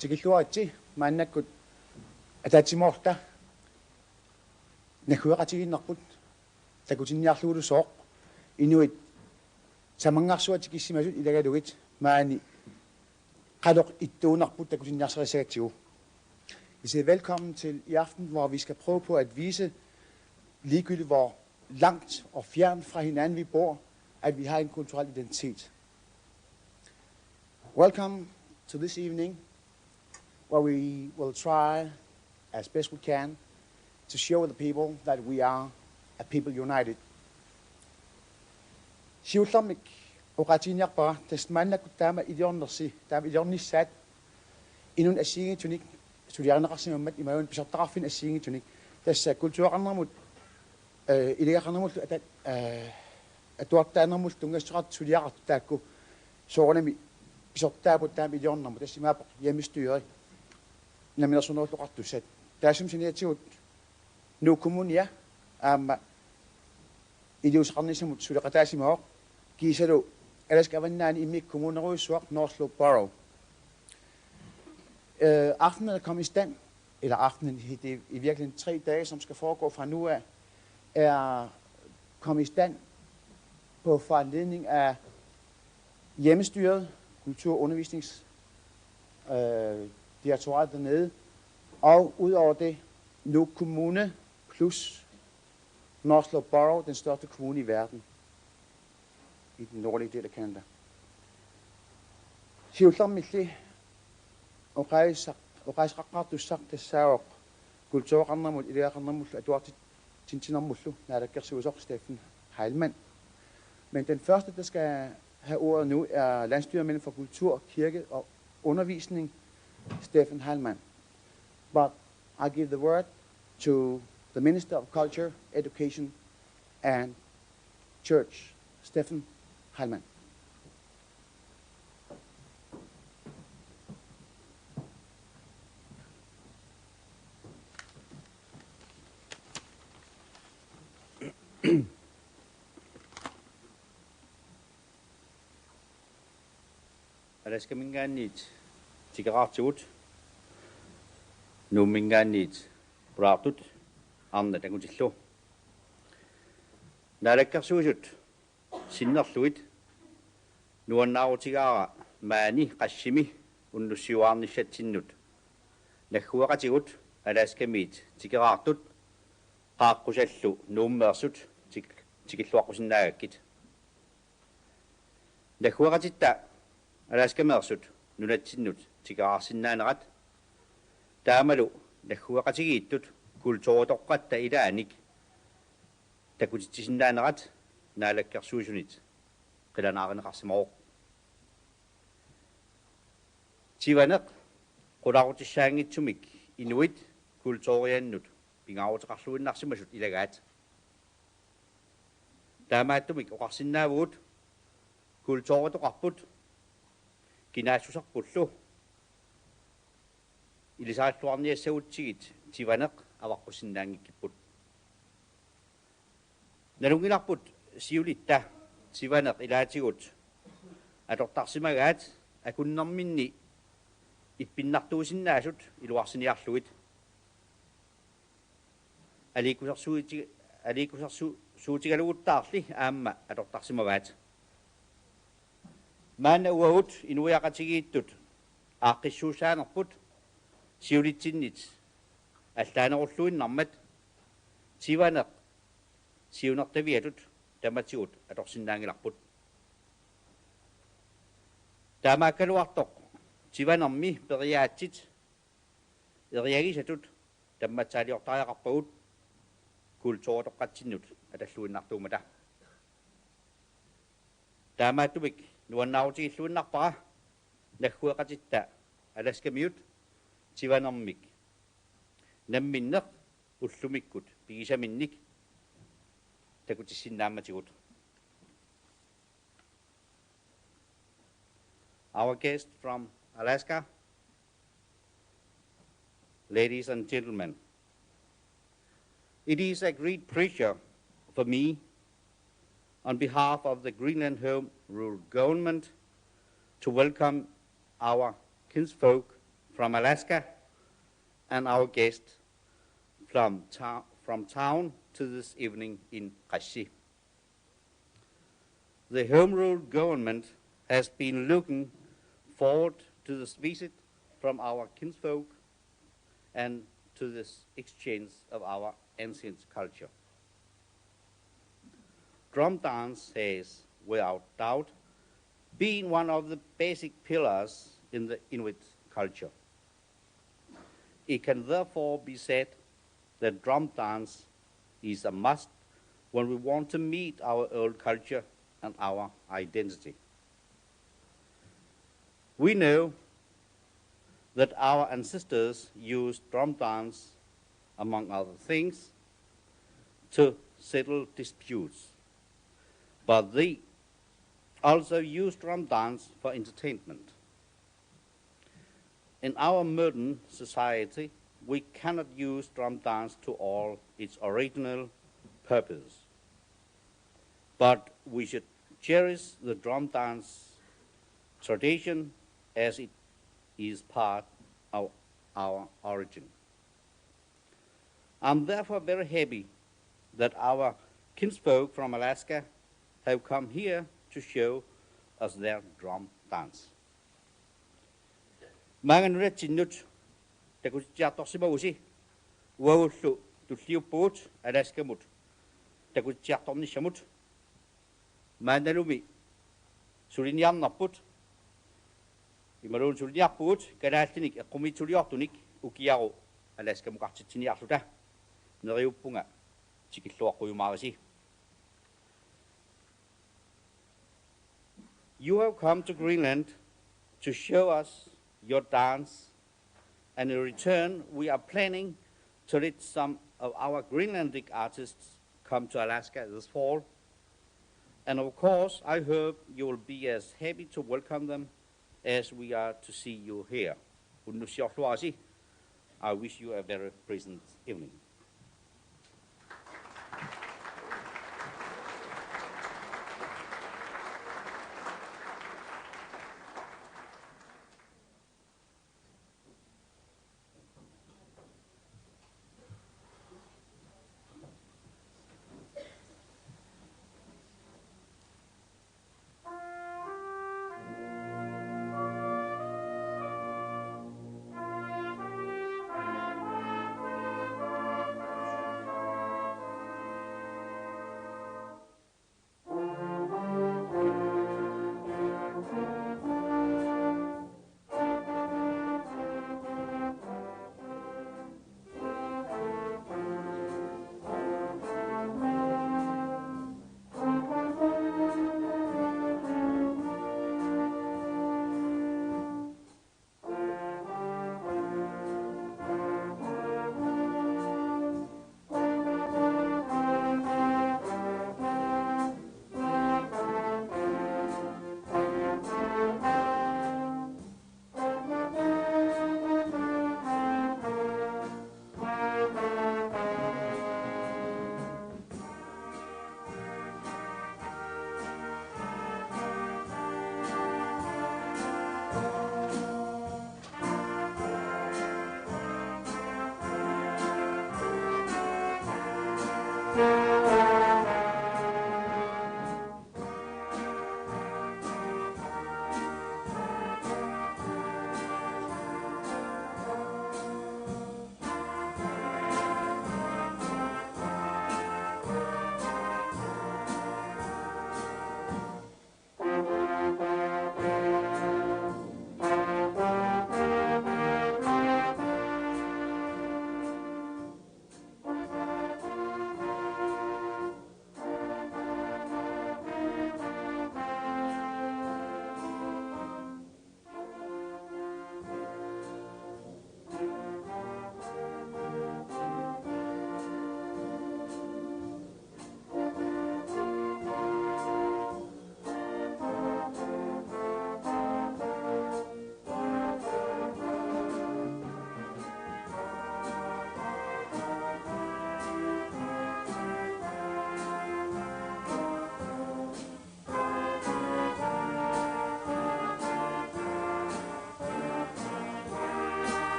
Tikilluaqqusivoq maannakkut ataatimorta nakueqatiginnarput takutinniarluulusoq inuit samangarsuatikissimasut ilagalugit maani qaloq ittuunarput takutinniarserisagatigu. I siger velkommen til i aften, hvor vi skal prøve på at vise, ligegyldigt hvor langt og fjern fra hinanden vi bor, at vi har en kulturel identitet. Welcome to this evening, where we will try, as best we can, to show the people that we are a people united. Siulersuisoq oqaatiinniarpara tasmaannakut taama iliornissat inun assiingitunik suliarneqarsimammat imaun pisartaqarfin assiingitunik tassa kultureqarnermut iliaqarnermut atuartaanermut tungassuqart suliaqartu taakku soornami pisartaaput taama iliornermut tassimaapaq hjemmestyret naminersunerulluqartussat taasumsiniatigut Nuuk kommunia Aamma iliusaqarnissamut suliqataasimaoq kiisalu Alaskami immiussat kommuneruissuaq North Slope Borrowip. Aftenen er kommet i stand, eller aftenen, det er i virkeligheden 3 dage, som skal foregå fra nu af, er kommet i stand på foranledning af hjemmestyret, kultur- og undervisningsdirektoratet dernede, og udover det Nuuk Kommune plus North Slope Borrowip, den største kommune i verden, i den nordlige del af Canada. Siulersuisoq oqaaseqarput tassaavoq kultureqarnermut iliaqarnermut atuartit tintinermullu naallakkersuisoq Stephen Heilmann. Men den første, der skal have ordet nu, er landstyremanden for kultur, kirke og undervisning, Stephen Heilmann. But I give the word to the Minister of Culture, Education and Church, Stephen Heilmann. Alaskamiit tikeraartoqarneq nuummingaanniit praartut arna takutillu naallakkersuisut sinnerluit nuannaarutigaara maani Qassimi unnussiuaarnissatinnut nagguaqatigut Alaskamiit tikeraartut qaaqqusallu nuummeersut Tikilluaqqusinnagakkit nagguaqatitta Alaskameersut nunatsinnut tikeraarsinnaanerat taamalu nagguaqatigiittut kultureqarnermut ilaanik takutittisinaanerat naallakkersuisunit qilanaareneqarsimaroq tivaneq qularutissaangitsumik inuit kultuuriannut pingaarutеқарлуиннарсимасут илагаат таамааттумик оқарсиннаавгут kultureqarnermut кинаассусарпуллу илисааллуарниассагутсигит тиванеқ аваққусиннаангиккиппут налунгиларпут сиулитта тиванеқ илаатигут алортарсимагаат акуннэрминни иппиннартуусиннаасут илуарсиниарлугит алииккусерсуутигалугуттаарли аамма алортарсимагаат маана уагут инуяқатигииттут ааққиссуусаанерпут сиулитсиннит аллаанеруллуиннармат тиванеқ сиунертавиатут таматигут аторсиннаангиларпут таамааккалуартоқ тиванерми периаатсит эриагисатут тамматсаалиортариақарпагут kultureqarnermut аталлуиннартуумата таамааттумик нуаннаарутигиллуиннарпара наггуэқатитта Alaskamiut тиванермик намминнеқ уллумиккут пигисаминник такутиссиннаамматигут. Our guest from Alaska, ladies and gentlemen, it is a great pleasure for me, on behalf of the Greenland Home Rural Government, to welcome our kinsfolk from Alaska and our guest from town to this evening in Qassimi. The Home Rule government has been looking forward to this visit from our kinsfolk and to this exchange of our ancient culture. Drum dance has, without doubt, been one of the basic pillars in the Inuit culture. It can therefore be said that drum dance is a must when we want to meet our old culture and our identity. We know that our ancestors used drum dance, among other things, to settle disputes. But they also used drum dance for entertainment. In our modern society, we cannot use drum dance to all its original purpose. But we should cherish the drum dance tradition as it is part of our origin. I'm therefore very happy that our kinsfolk from Alaska have come here to show us their drum dance. Mangan Chinut, the Qitittartut, Wawlu, to Liuput, Alaskamut, the Qitittartut, Mandalumi, Suriniam Naput, Imarun Suriaput, Qilaatersortartut, Qumituliortunik, Ukiao, Alaskamuqartitiniarluta, Neriupunga, Tikilluaqqusivoq. You have come to Greenland to show us your dance, and in return, we are planning to let some of our Greenlandic artists come to Alaska this fall. And of course, I hope you will be as happy to welcome them as we are to see you here. I wish you a very pleasant evening.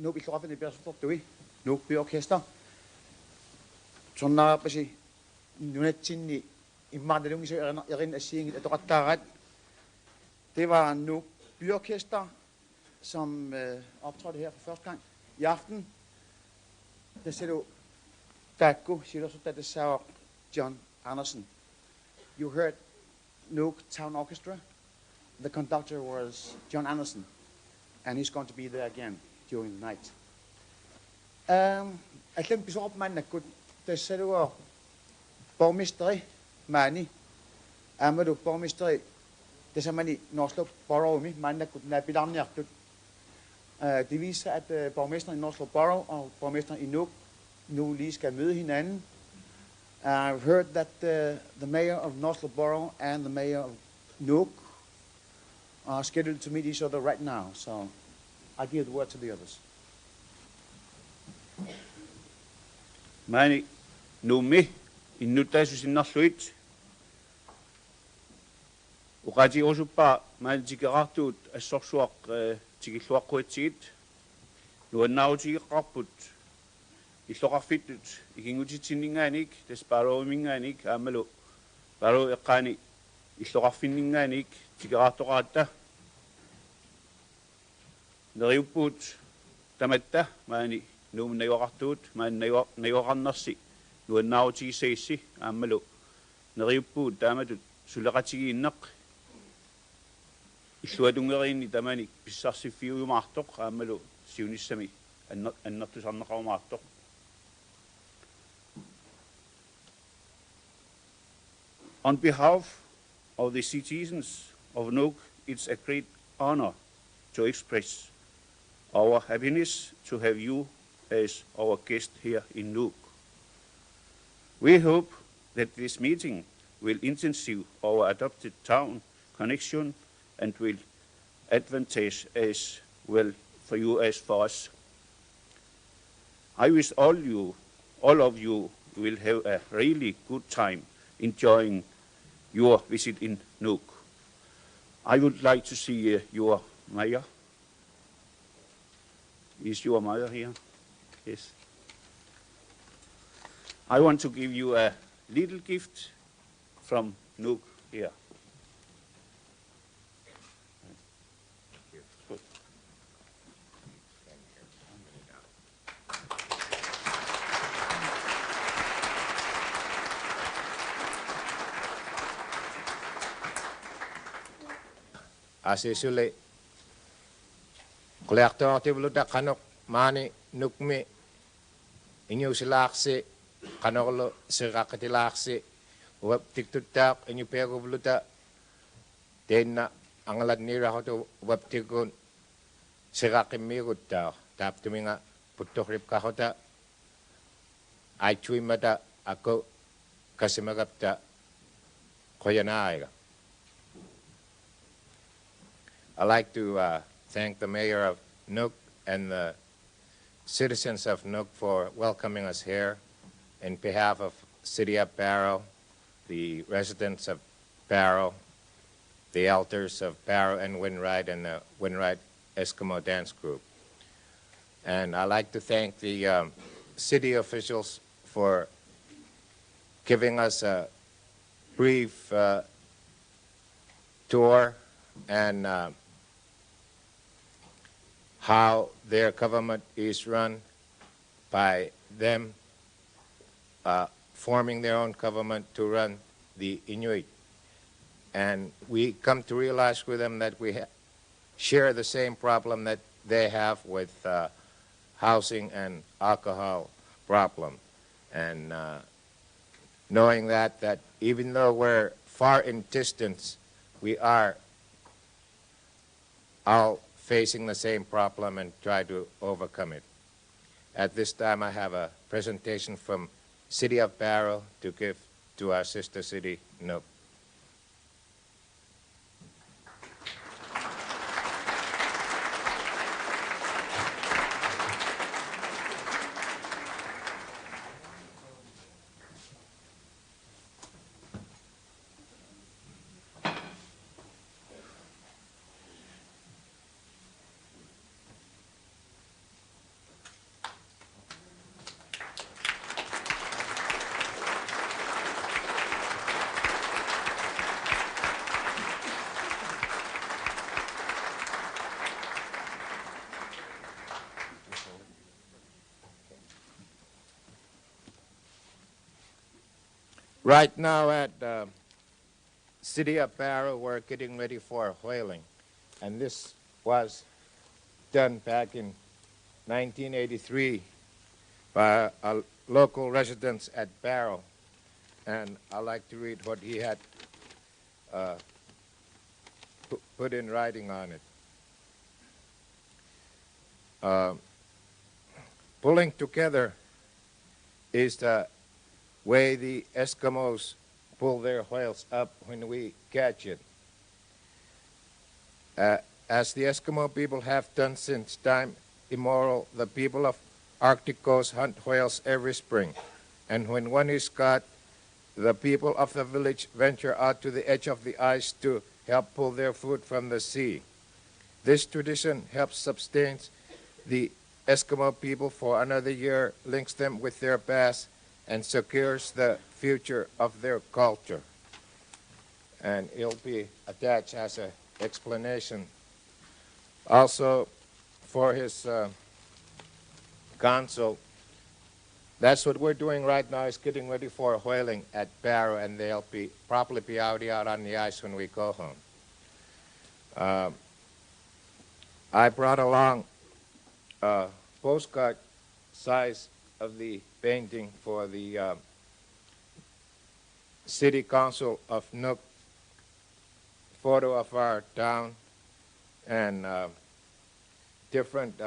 Nuuk illoqarfimmit Nuuk Byorkester. Tornaarpasi nunatsinni immaarnalungisu erin assiingit atoqattaarat. Det var Nuuk Byorkester, som optrådte her for første gang i aften. Der ser du Dakku, siulersuisoralugu, John Andersen. You heard Nuuk Town Orchestra. The conductor was John Andersen, and he's going to be there again during the night. Atlem bisorp mannakut tassalugu borgmesteri mani Aamma borgmesteri tasamani North Slope Borrowimiit mannakut napilarniartut. Det viser at borgmesteren i North Slope Borough og borgmesteren i Nuuk nu lige skal møde hinanden. I've heard that the mayor of North Slope Borough and the mayor of Nuuk are scheduled to meet each other right now, so I give the word to the others. Maani Nuummi innutaasusinnerluit uqati usuppa maani tikeraartut assorsuaq Tikilluaqqusivoq nuannaarutigeqqarput illoqarfittut ikinngutigisamiit taspaarorumingaanik aammalu paru eqqaani illoqarfinningaanik tikeraartoqaratta neriuppuut tamatta maani nuumnayuaqartuut maani nayuaqarnersi nuannaarutigissaissi aammalu neriuppuut taamatut suleqatigiinneq illuatungeriinni tamani pissarsifiumaartoq aammalu siunissami annertusarneqarumaartoq. On behalf of the citizens of Nuuk, it's a great honor to express our happiness to have you as our guest here in Nuuk. We hope that this meeting will intensify our adopted town connection and will advantage as well for you as for us. I wish all of you will have a really good time enjoying your visit in Nuuk. I would like to see your mayor. Is your mayor here? Yes. I want to give you a little gift from Nuuk here. Asisule Qilaatersortartut qanoq maani Nuuk-mi ingiusilaarsi qanorlu siraqatilaarsi uap tiktuttaaq ingipeeruvluta teenna angalatniirahutu uap tikun siraqimmiiguttaa taaptuminga puttorripkahuta aitsuimmata akku kasimagapta qoyanaaiga. I'd like to thank the mayor of Nuuk and the citizens of Nuuk for welcoming us here. In behalf of City of Barrow, the residents of Barrow, the elders of Barrow and Winright, and the Winright Eskimo Dance Group. And I'd like to thank the city officials for giving us a brief tour and how their government is run by them forming their own government to run the Inuit. And we come to realize with them that we share the same problem that they have with housing and alcohol problem. And knowing that even though we're far in distance, we are all facing the same problem and try to overcome it. At this time, I have a presentation from City of Barrow to give to our sister city, Nuuk. Right now at City of Barrow, we're getting ready for whaling. And this was done back in 1983 by a local residents at Barrow. And I'd like to read what he had put in writing on it. Pulling together is the way the Eskimos pull their whales up when we catch it. As the Eskimo people have done since time immemorial, the people of Arctic coast hunt whales every spring. And when one is caught, the people of the village venture out to the edge of the ice to help pull their food from the sea. This tradition helps sustain the Eskimo people for another year, links them with their past, and secures the future of their culture. And it'll be attached as an explanation. Also, for his council, that's what we're doing right now, is getting ready for whaling at Barrow, and they'll probably be out on the ice when we go home. I brought along a postcard size of the painting for the City Council of Nuuk, photo of our town, and different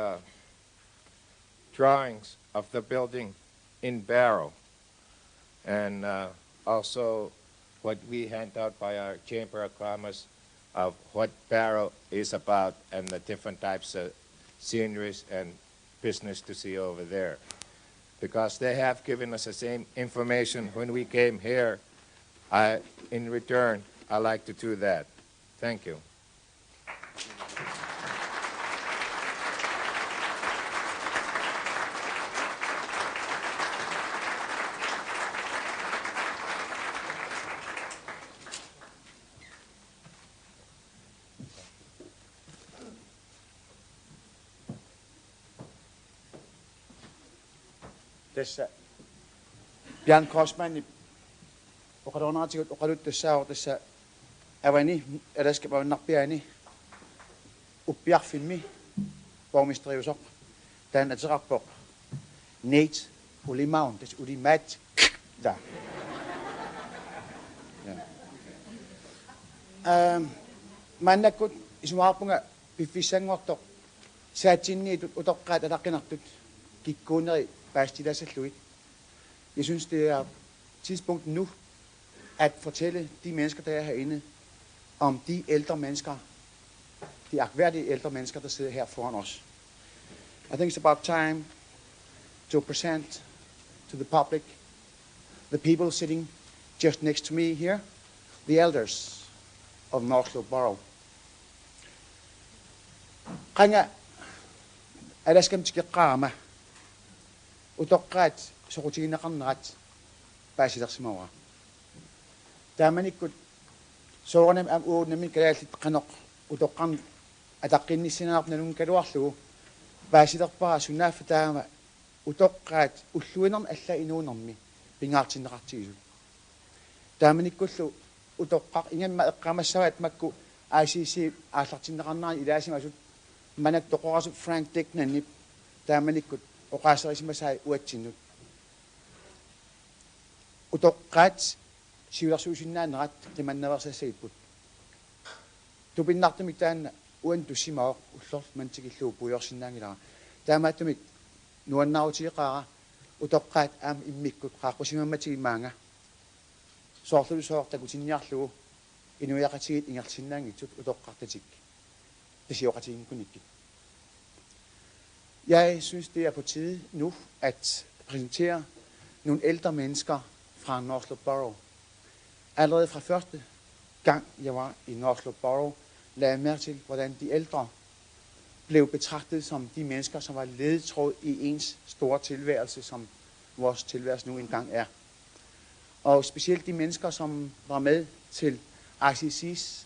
drawings of the building in Barrow, and also what we hand out by our Chamber of Commerce of what Barrow is about and the different types of sceneries and business to see over there. Because they have given us the same information when we came here, in return, I like to do that. Thank you. Tässä Bjarne Kreutzmann oqaloornaatigut oqaluttassaao tässä avani alaskamaunarpiani uppiarfimmi borgmesteriusoq taanateqarpoq Nate ulimaun tas ulimaat da mannakut isuarpunga piffissangortoq saatinniitut utoqqaat alaqinartut kikkuuneri baastilasalluit. Jeg synes, det er tidspunkt nu at fortælle de mennesker, der er herinde, om de ældre mennesker, de agtværdige ældre mennesker, der sidder her foran os. I think it's about time to present to the public the people sitting just next to me here, the elders of North Slope Borrowip. Qanga Alaskami tiqaama utoqqaat soqutigineqarnerat paasilersimawa. Taamanikkut soornam am uunami kalaallit qanoq utoqqarn ataqqinnissinаарpnalun kaluarlugu paasilerpara sunnaaffa taama utoqqaat ulluinern alla inuunermi pingaartinneqartigisut. Taamanikkullu utoqqaq ingamma eqqamassavaat makku ICC aallartinneqarnaani ilaasimasut manak toqorasut Frank Dicknanip taamanikkut oqaaseqarput uatsinnut utoqqaat siulersuisoralugu qimanneversassagiput tupinnartumik taanna uan tussimaoq ullor mantikillugu puyorsinnaangilara taamaattumik nuannarutiiqaara utoqqaat aam immikkut qaaqqusimammatigi soorlusoortakutinniarlugu inuiaqatigit ingersinnaangitsut utoqqartatik tasioqatiginkunikkit. Jeg synes, det er på tide nu at præsentere nogle ældre mennesker fra North Slope Borrowip. Allerede fra første gang, jeg var i North Slope Borrowip, lagde jeg mærke til, hvordan de ældre blev betragtet som de mennesker, som var ledetråd i ens store tilværelse, som vores tilværelse nu engang er. Og specielt de mennesker, som var med til ICC's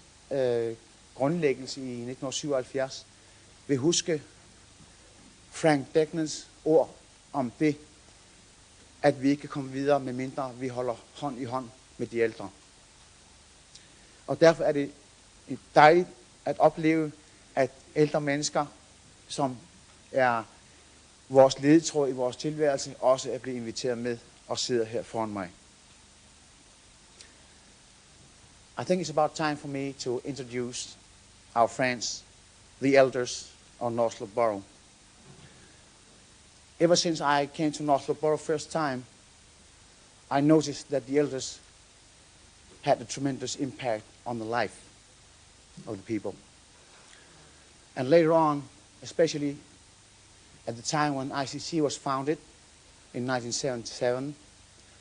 grundlæggelse i 1977, vil huske Frank Dicknans ord om det, at vi ikke kan komme videre, medmindre vi holder hånd i hånd med de ældre. Og derfor er det dejligt at opleve, at ældre mennesker, som er vores ledetråd i vores tilværelse, også er blevet inviteret med og sidder her foran mig. I think it's about time for me to introduce our friends, the elders on North Slope Borrow. Ever since I came to North Slope Borrow first time, I noticed that the elders had a tremendous impact on the life of the people. And later on, especially at the time when ICC was founded in 1977,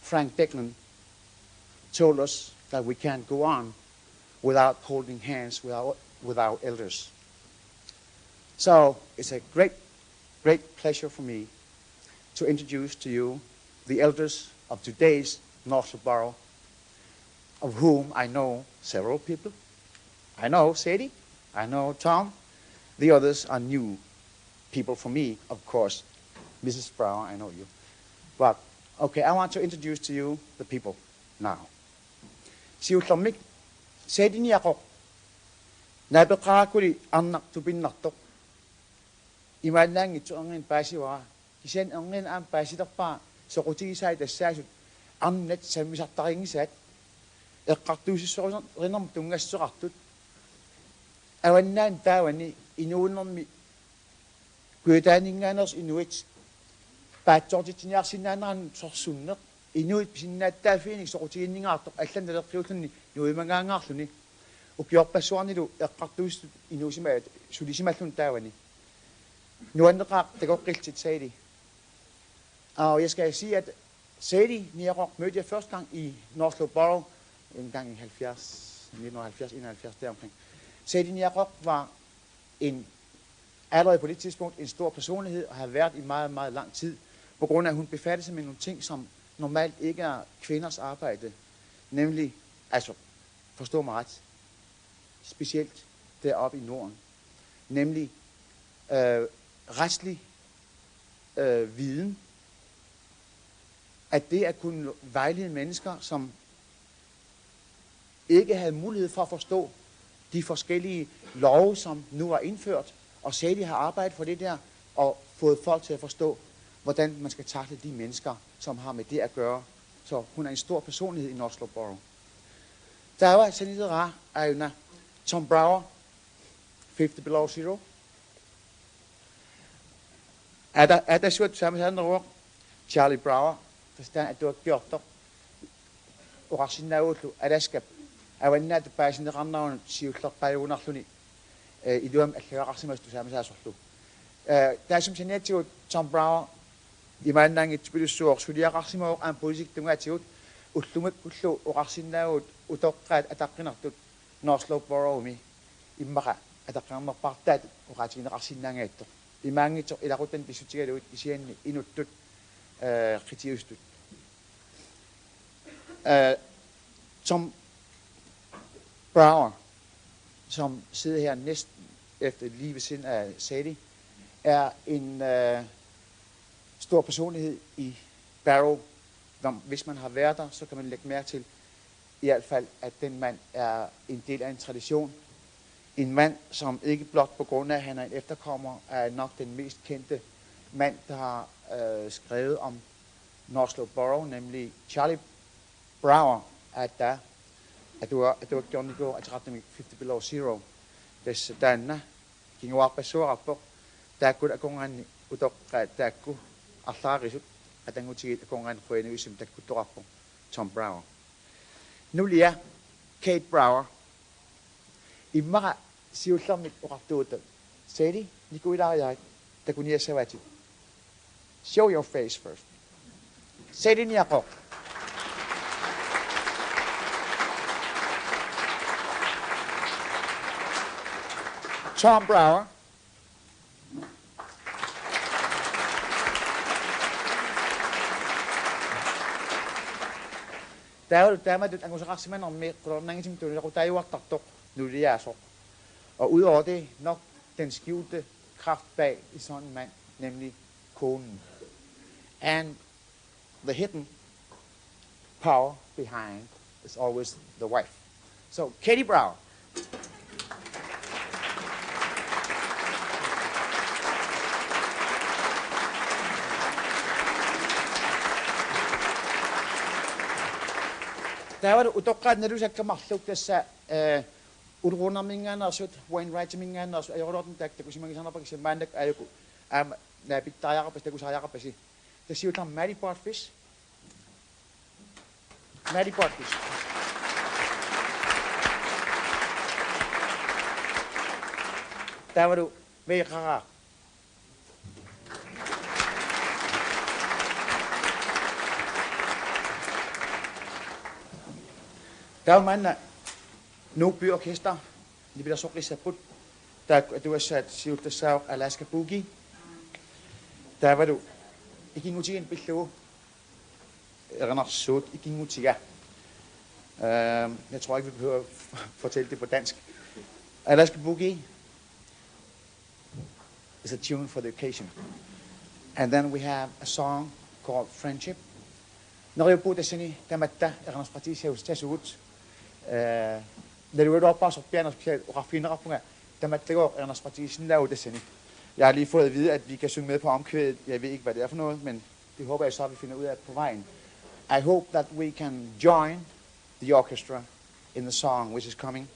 Frank Declan told us that we can't go on without holding hands with our elders. So it's a great pleasure for me to introduce to you the elders of today's North Slope Borrow, of whom I know several people. I know Sadie, I know Tom. The others are new people for me, of course. Mrs. Brower, I know you. But, okay, I want to introduce to you the people now. Siulersuineq, Sadie niaqoq, nabeqaakuli arnaq tupinnartoq, imaannaangi tuangin paasiwara, kisen angin aan paasitarpaa, soqutigisaai tassaasut, arnat sammisartaringisaat, eqqartuusissorinarmu tungassoqartut, awannaan taawani inuunnermi kuitaaningaaners inuit paatsortitiniarsinnaanaran sorsunneq inuit pisinnaаттaafiinik soqutiginningaartoq алланналеққиуллунни нуимангаангаарлуни укиорпассуарнилу эққартуустут инуусимаат сулисималлун таавани nuanneqaaq takoqqiltit Sadie. Og jeg skal sige, at Sadie niaqoq mødte jeg første gang i North Slope Borrow en gang i 1970-71 deromkring. Sadie niaqoq var allerede på det tidspunkt en stor personlighed og har været i meget, meget lang tid, på grund af, at hun befattede sig med nogle ting, som normalt ikke er kvinders arbejde. Nemlig, altså, forstå mig ret, specielt deroppe i Norden. Nemlig retslig viden. At det at kunne vejlede mennesker, som ikke havde mulighed for at forstå de forskellige love, som nu er indført, og Sadie har arbejdet for det der, og fået folk til at forstå, hvordan man skal takle de mennesker, som har med det at gøre. Så hun er en stor personlighed i North Slope Borrow. Der var sanidera ayuna Tom Brower, 50 below zero. Er der sjovt sammen med andre Charlie Brower, forstand at du har gjort det. Og rasinnautlu Alaskami. Awanna te paasin qarnaun siulerqajuunarluni iluam allaqarsimastu saamasaassorlu. Taasum saniatigut Tom Brower imaannaangit pilussuoq suliaqarsimaoq aan politik tungaatigut ullumak kullu oqarsinnaagut utoqqaat ataqqinartut North Slope Borrowimi immaqa ataqqarnerpartaat oqaatigineqarsinnaangaattoq imaangitsoq ilaqutan pissutigalugut isianni inuttut qitiustut. Tom Brower, som sidder her næsten efter lige ved siden af Sadie, er en stor personlighed i Barrow. Hvis man har været der, så kan man lægge mærke til i hvert fald, at den mand er en del af en tradition. En mand, som ikke blot på grund af, at han er en efterkommer, er nok den mest kendte mand, der har skrevet om North Slope Borrow, nemlig Charlie Brower, at du har gjort det at rette med 50 below zero. Des danna ikinngutigisamiit taakku akungaanni utoqqaat taakku allaarisut atangutigiit akungaan quenuisum takkuttoqarpu Tom Brower. Nulia Kate Brower immaqa siulersuineq oqartuuta Sadie nikuilariarit takuniassavaati. Show your face first. Sadie niaqoq. Tom Brower. Dermed angusaqarsimanermi qulornangisim tuliaqutajuartartoq nuliaasoq. Og udover det nok den skjulte kraft bag i sådan en mand, nemlig konen. And the hidden power behind is always the wife. So, Katie Brown. Täällä utokkaat nerusekkamarluk tässä urunarmingaanarsut wainwrightimingaanarsut ajororten takta kusimangisanarpakissa mandak ajuku naapittajaqapas takusajaqapasi tassiutam Matty Potfish. Matty Potfish. Täällä meeqara. Der man Nuuk Byorkester, illoqarfimmit, der du har sat siulersuisoq Alaskami. Der var du ikinngutigisamiit ikinngutiga. Jeg tror ikke, vi behøver at fortælle det på dansk. Alaskami is a tune for the occasion. And then we have a song called Friendship. Når jeg bor sini tamatta iqarnerspatiisiaustasugut. Når du er oppe, så Bjarne Kreutzmann tamattagor iqarnerspatiisinlaudasini. Jeg har lige fået at vide, at vi kan synge med på omkvædet. Jeg ved ikke, hvad det er for noget, men det håber jeg så, at vi finder ud af på vejen. I hope that we can join the orchestra in the song which is coming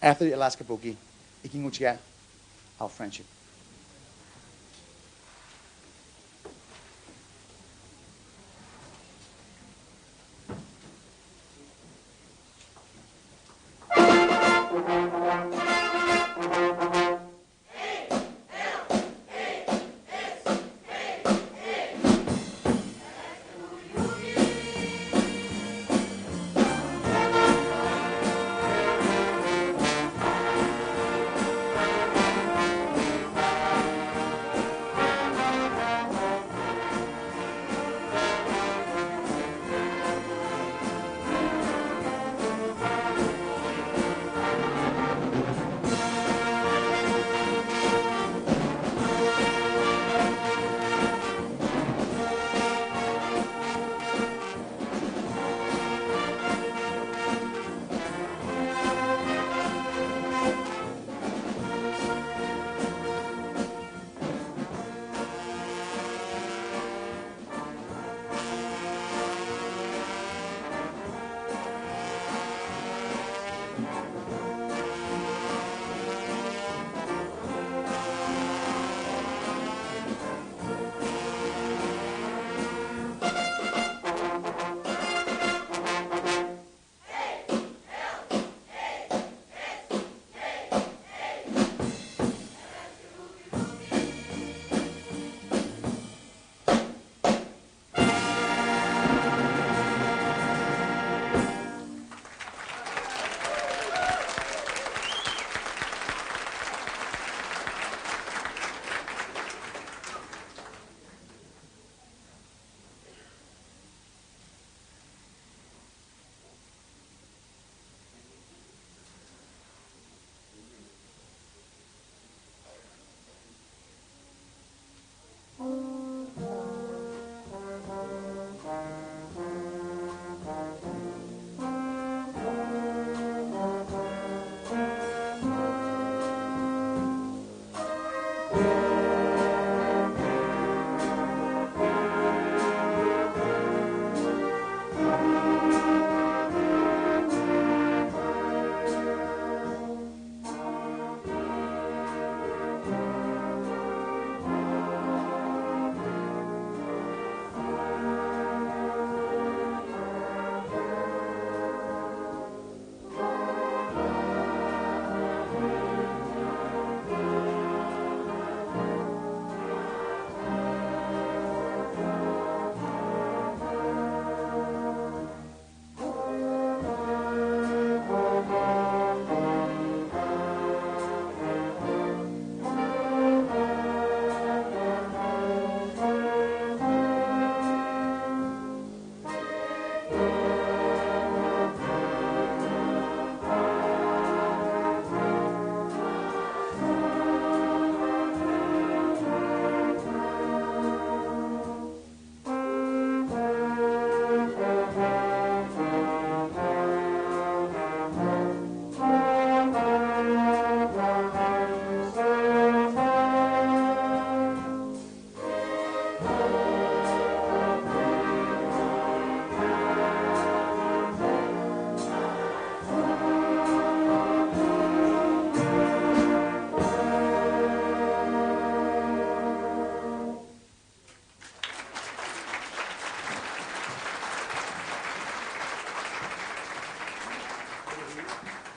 after the Alaska Boogie, Ikinngutiga, our friendship.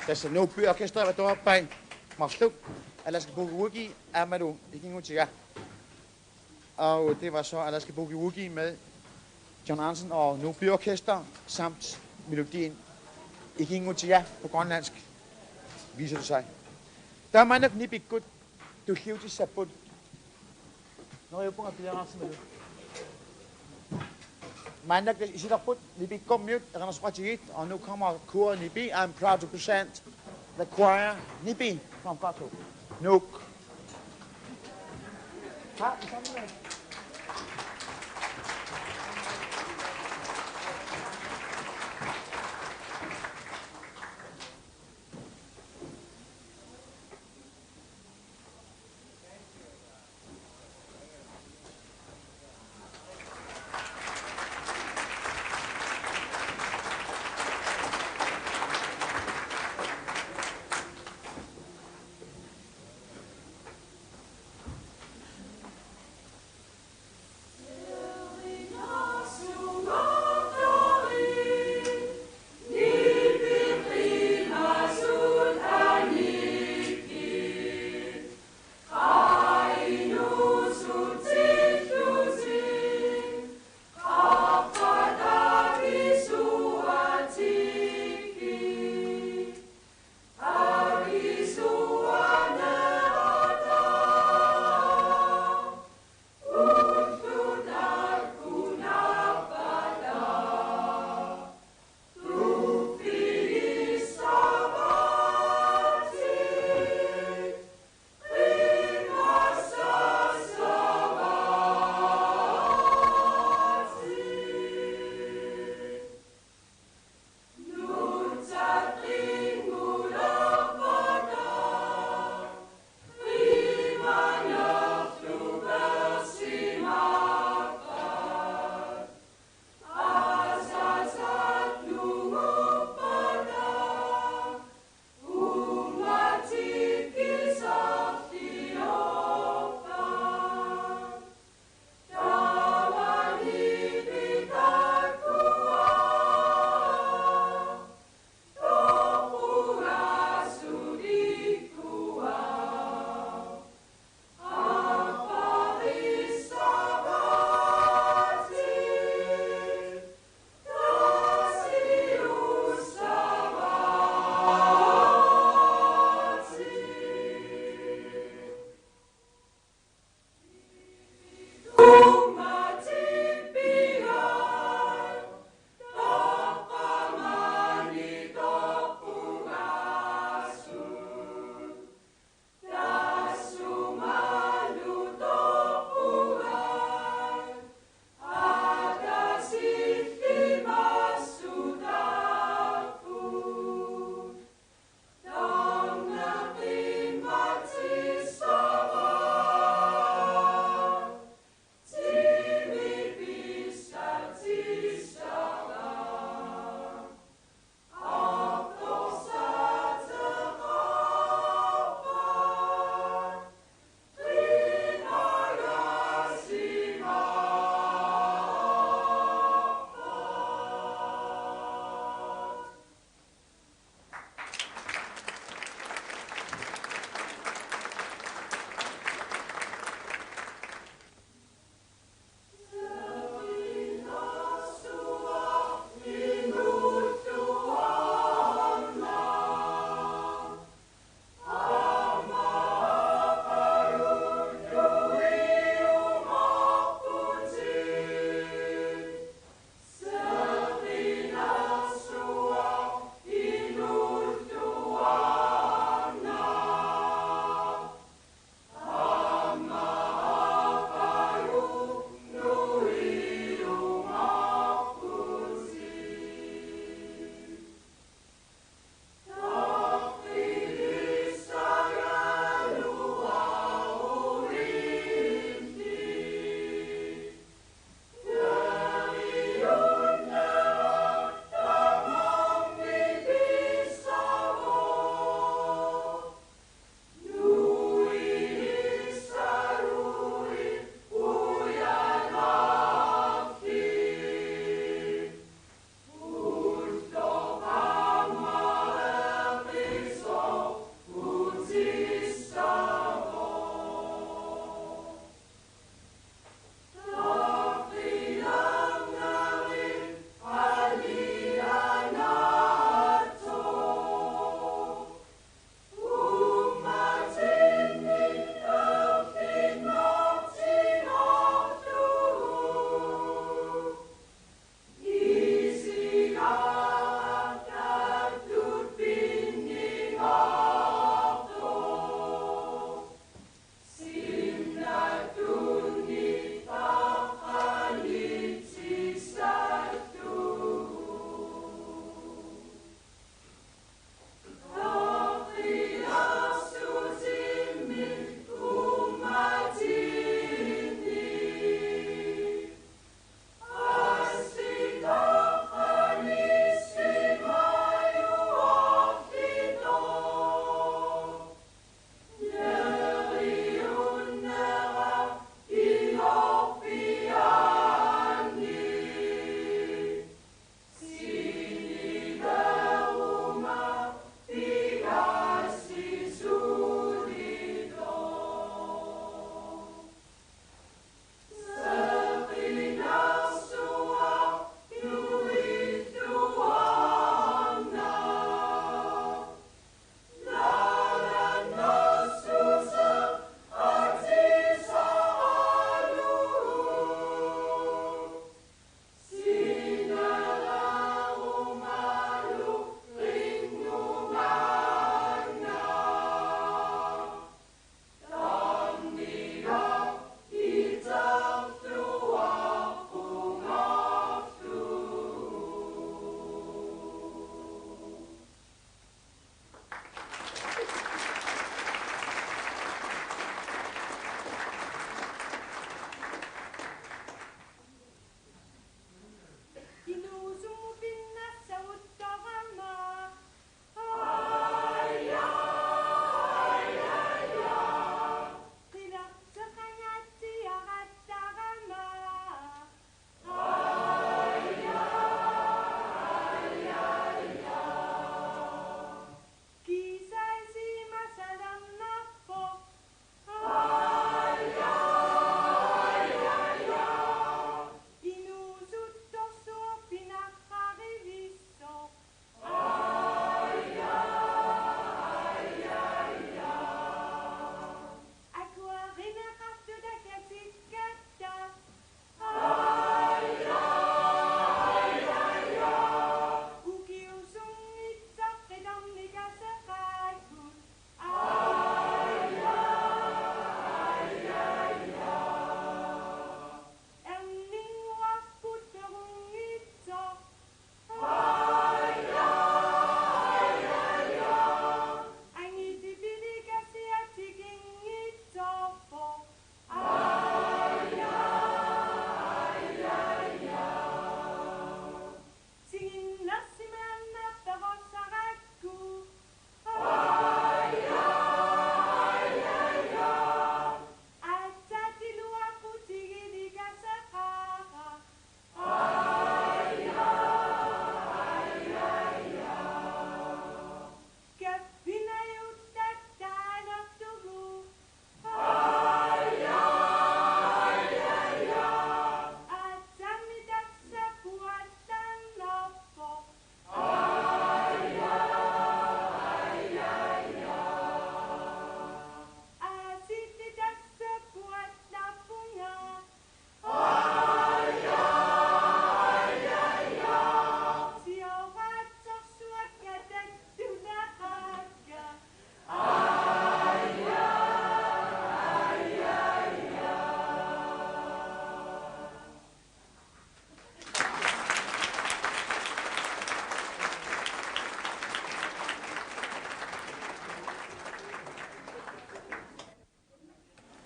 tässä Nuuk Byorkester var deroppe bag Marsluk. Alaskami Aamma ikinngutigisamiit. Og det var så Alaskami med John Andersen og Nuuk Byorkester samt melodien ikinngutigisamiit på grønlandsk, viser det sig. Der er mange NIPE-qitittartut. Når jeg bruger Bjarne Kreutzmann. Mandag i Qitittartut, NIPE-immiussat, og nu kommer koret NIPE. I'm proud to present the choir NIPE from Nuuk.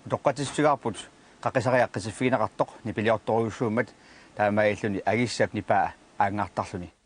toqqatissugaarput qaqisariaqqisifiinaqartoq nipiliortoriussuummat taamailluni agissap nipaa aangaartarluni.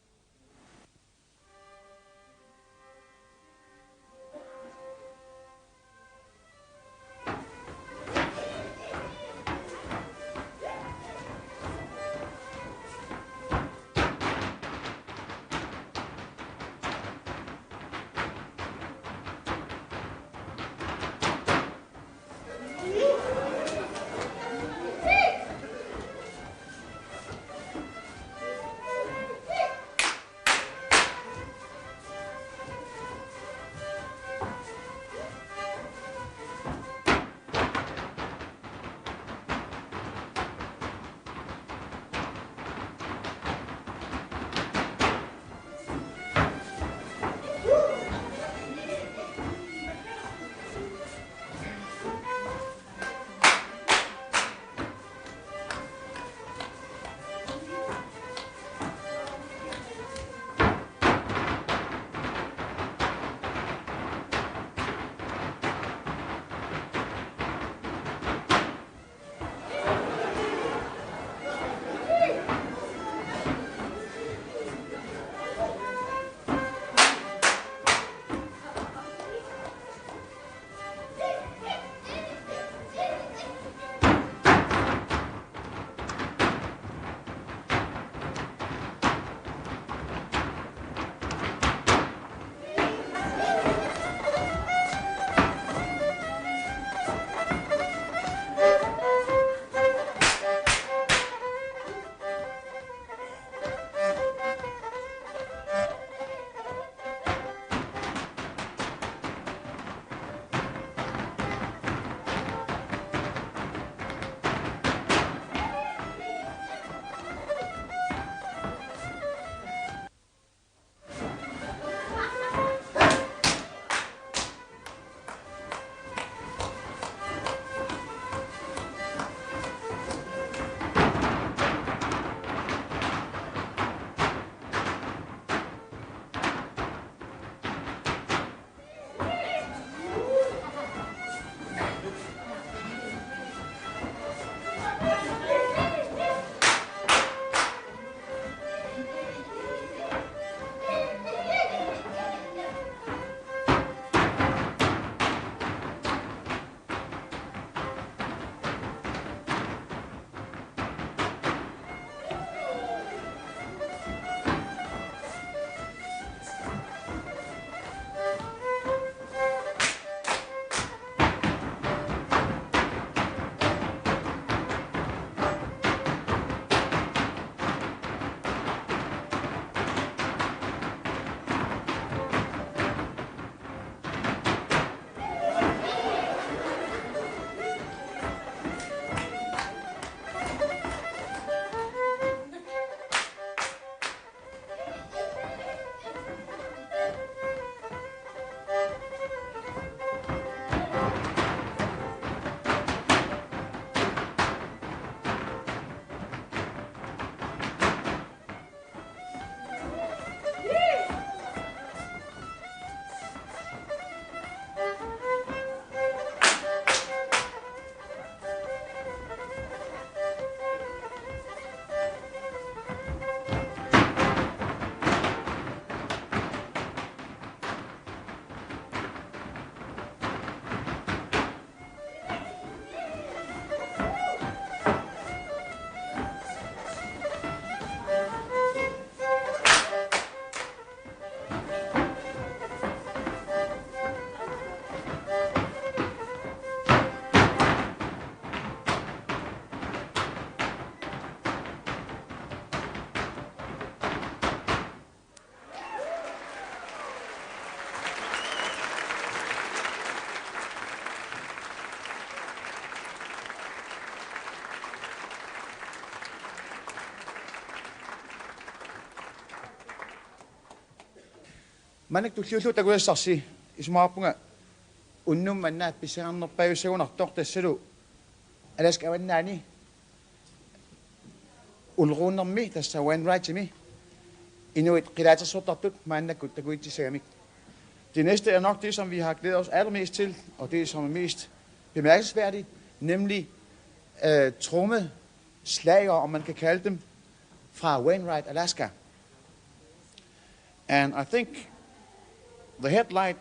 Manik tulliullu takuyassarsi isumaapunga unnum mannaat pissiarnerpajussagunartor tassalu Alaskami ulruunnermi tassa NIPE-mi inuit Qilaatersortartut maannakut takuitissagamik. Det næste er nok det, som vi har glædet os allermest til, og det som er mest bemærkelsesværdigt, nemlig trommeslager, om man kan kalde dem, fra Wainwright, Alaska. And I think the headlight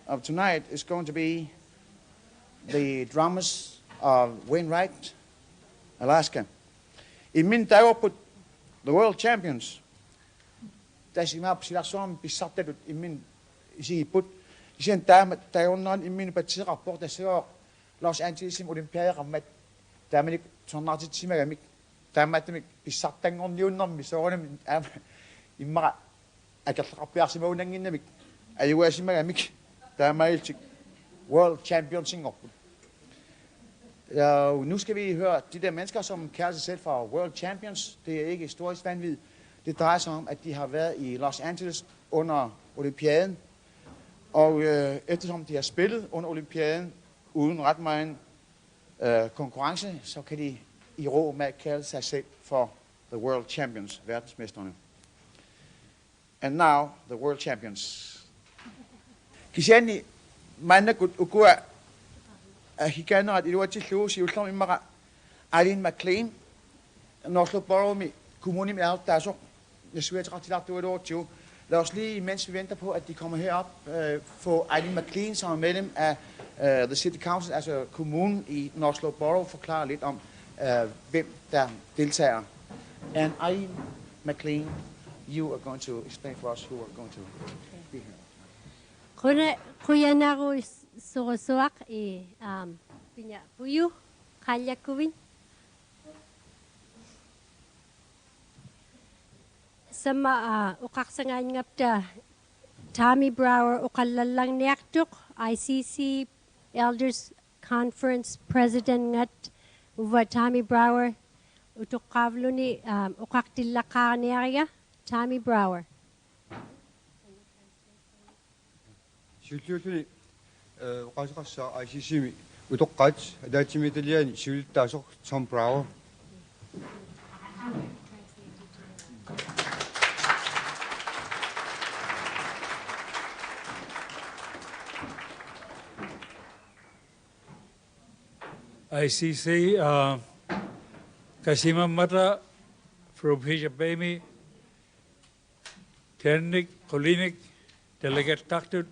of tonight is going to be the drummers of Wainwright, Alaska. I min tagerbut, the world champions, der siger mig på siulersuoralugu pisartatut i min isiput. Isen tageunnan i min patirapport, der siger Los Angeles olympiaderammat, der man ikke tornartitimagamik, der man ikke pisartangon niunnarmi soornam imma akallarpiarsimaunanginnamik ayuasimagamik, der man ikke world champions ingorput. Nu skal vi høre de der mennesker, som kalder sig selv for World Champions. Det er ikke historisk vanvid. Det drejer sig om, at de har været i Los Angeles under olympiaden. Og eftersom de har spillet under olympiaden uden ret meget konkurrence, så kan de i ro med at kalde sig selv for The World Champions, verdensmesterne. And now, the World Champions. Kisani, manakut ukua KNR iluatsillugu siulermi imma Alin McLean, North Slope Borrowimiit Nuummi peqataapput. Jeg synes, at det lad os lige, mens vi venter på, at de kommer herop, få Alin McLean, som er medlem af The City Council, altså kommunen i North Slope Borrowip, forklare lidt om, hvem der deltager. And Alin McLean, you are going to explain for us who are going to be here. Qilaatersortartut pinya puyu qalyakkuvin sama uqarsangaanngapta Tommy Brower uqallallarniartuq ICC Elders Conference President ngat uva Tommy Brower utuqqaavluni uqartillaqarniaria Tommy Brower. Siulluutuni uqaseqarsaa ICC-mi utoqqaat adaatimiitaliani siulittaasoq Tom Brower. ICC Qassimi mata prophijapemi tennik kolinik delegattartut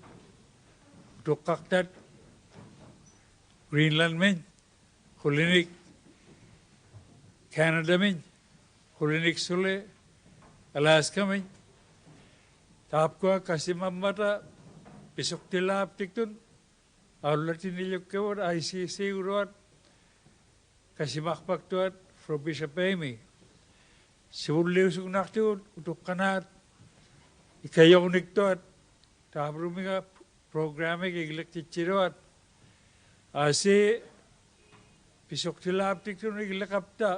tuqqartat Greenland min kolinik Canada min kolinik sule Alaskami taapkua Qassimi mata pisuktilaaptiktun aulatinillukkavut ICC uruat Qassimarpaktuat prophijapemi siulliusugnartuut utuqqanaat ikajorniktuat taaprumiga programming iglektitchiruat asi pisuktilaaptiktun iglekapta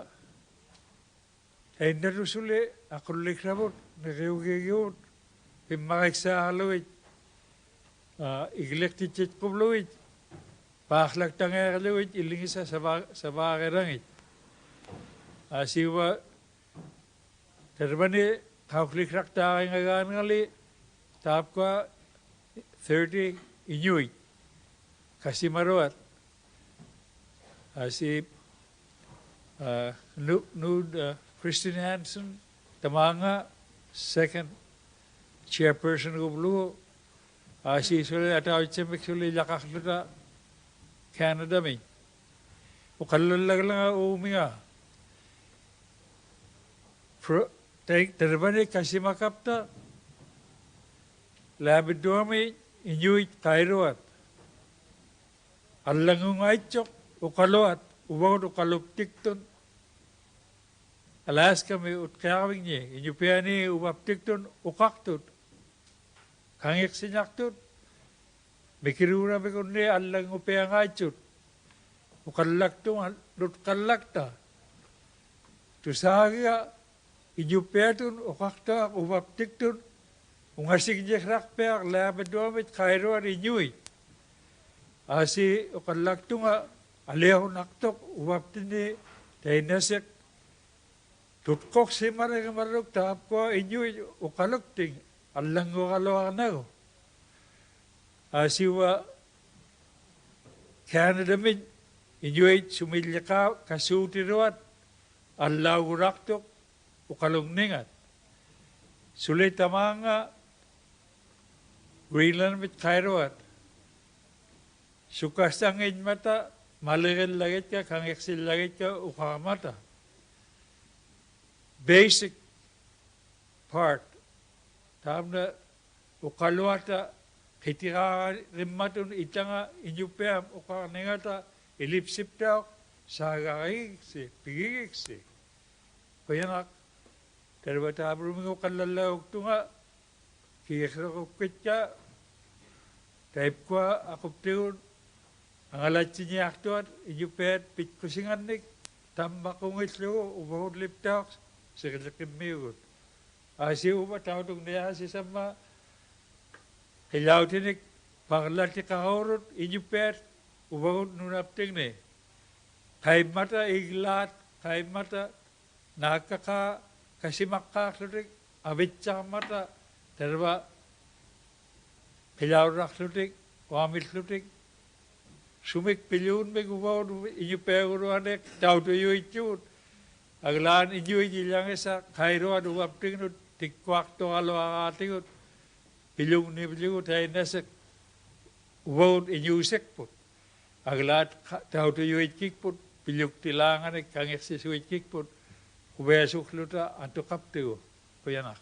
tainnerusule aqullikrabut negiugigiut pimmariksaarluit iglektitchitquvluit paarlaktangeerluit illingisa savaagerangit asiwa tervani qaullikraqtaaringaгаанерли taapkua 30 Inuit Qassimaruat asi Nuuk Christian Hansen tamanga second chairperson gublu asi sule atawitsemik sule laqarluta Canada mi uqallallaglaga uumiga tervani Qassimakapta labidduami Inuit qairuat allangungaitsoq uqaluat uvagut uqaluptiktun Alaskami utqiarvigni inupiani uvaptiktun uqartut kangiqsinartut mikiruuravigunni allangupiangaitsut uqallaktum lutqallakta tusaagia inupiatun uqartaa uvaptiktun ungasigniqrarpiaq laabidduamit qairuat Inuit asi uqallaktunga aliahunartoq uvaptini tainasek tutqorsimarigimarruk taapkua Inuit uqalukting allanguqaluarnagu asiwa Canada min inuit sumilliqaa kasuutiruat allauguraqtuq uqalungningat suli tamaanga Greenland mit kairuat sukastangin mata maligil lagit ka kangeksil lagit ka uqamata basic part tamna uqaluata qitiraarrimmatun itanga inyupeam uqarningata ilipsiptaaq saagagiksi pigigiksi qoyanak terbataabruming uqallallaguktunga kiiqrequkkitja taipkua aquptigun angalatsiniartuat inyupeat pitkusingannik tammaqungillugu uvahutliptaaq siqiliqimmiugut asiuva tautungniaasisamma hilautinik parlatiqarurut inyupeat uvagut nunaptingni qaimmata iglaat qaimmata naakkaqa kasimaqqaarlutik avitsaarmata terva hilaurrarlutik waamillutik sumik piluunmik uvagut inyupeaguruanek tautuyuitjuut aglaan inyuijillangisa qairuat uvaptingnut tikkuartoraluaraatigut pilungnibligut hainasek uvagut inyuusekput aglaat tautuyuitkikput piluktilaanganek kangersisuitkikput uveasuqluta antuqaptigu kuyanak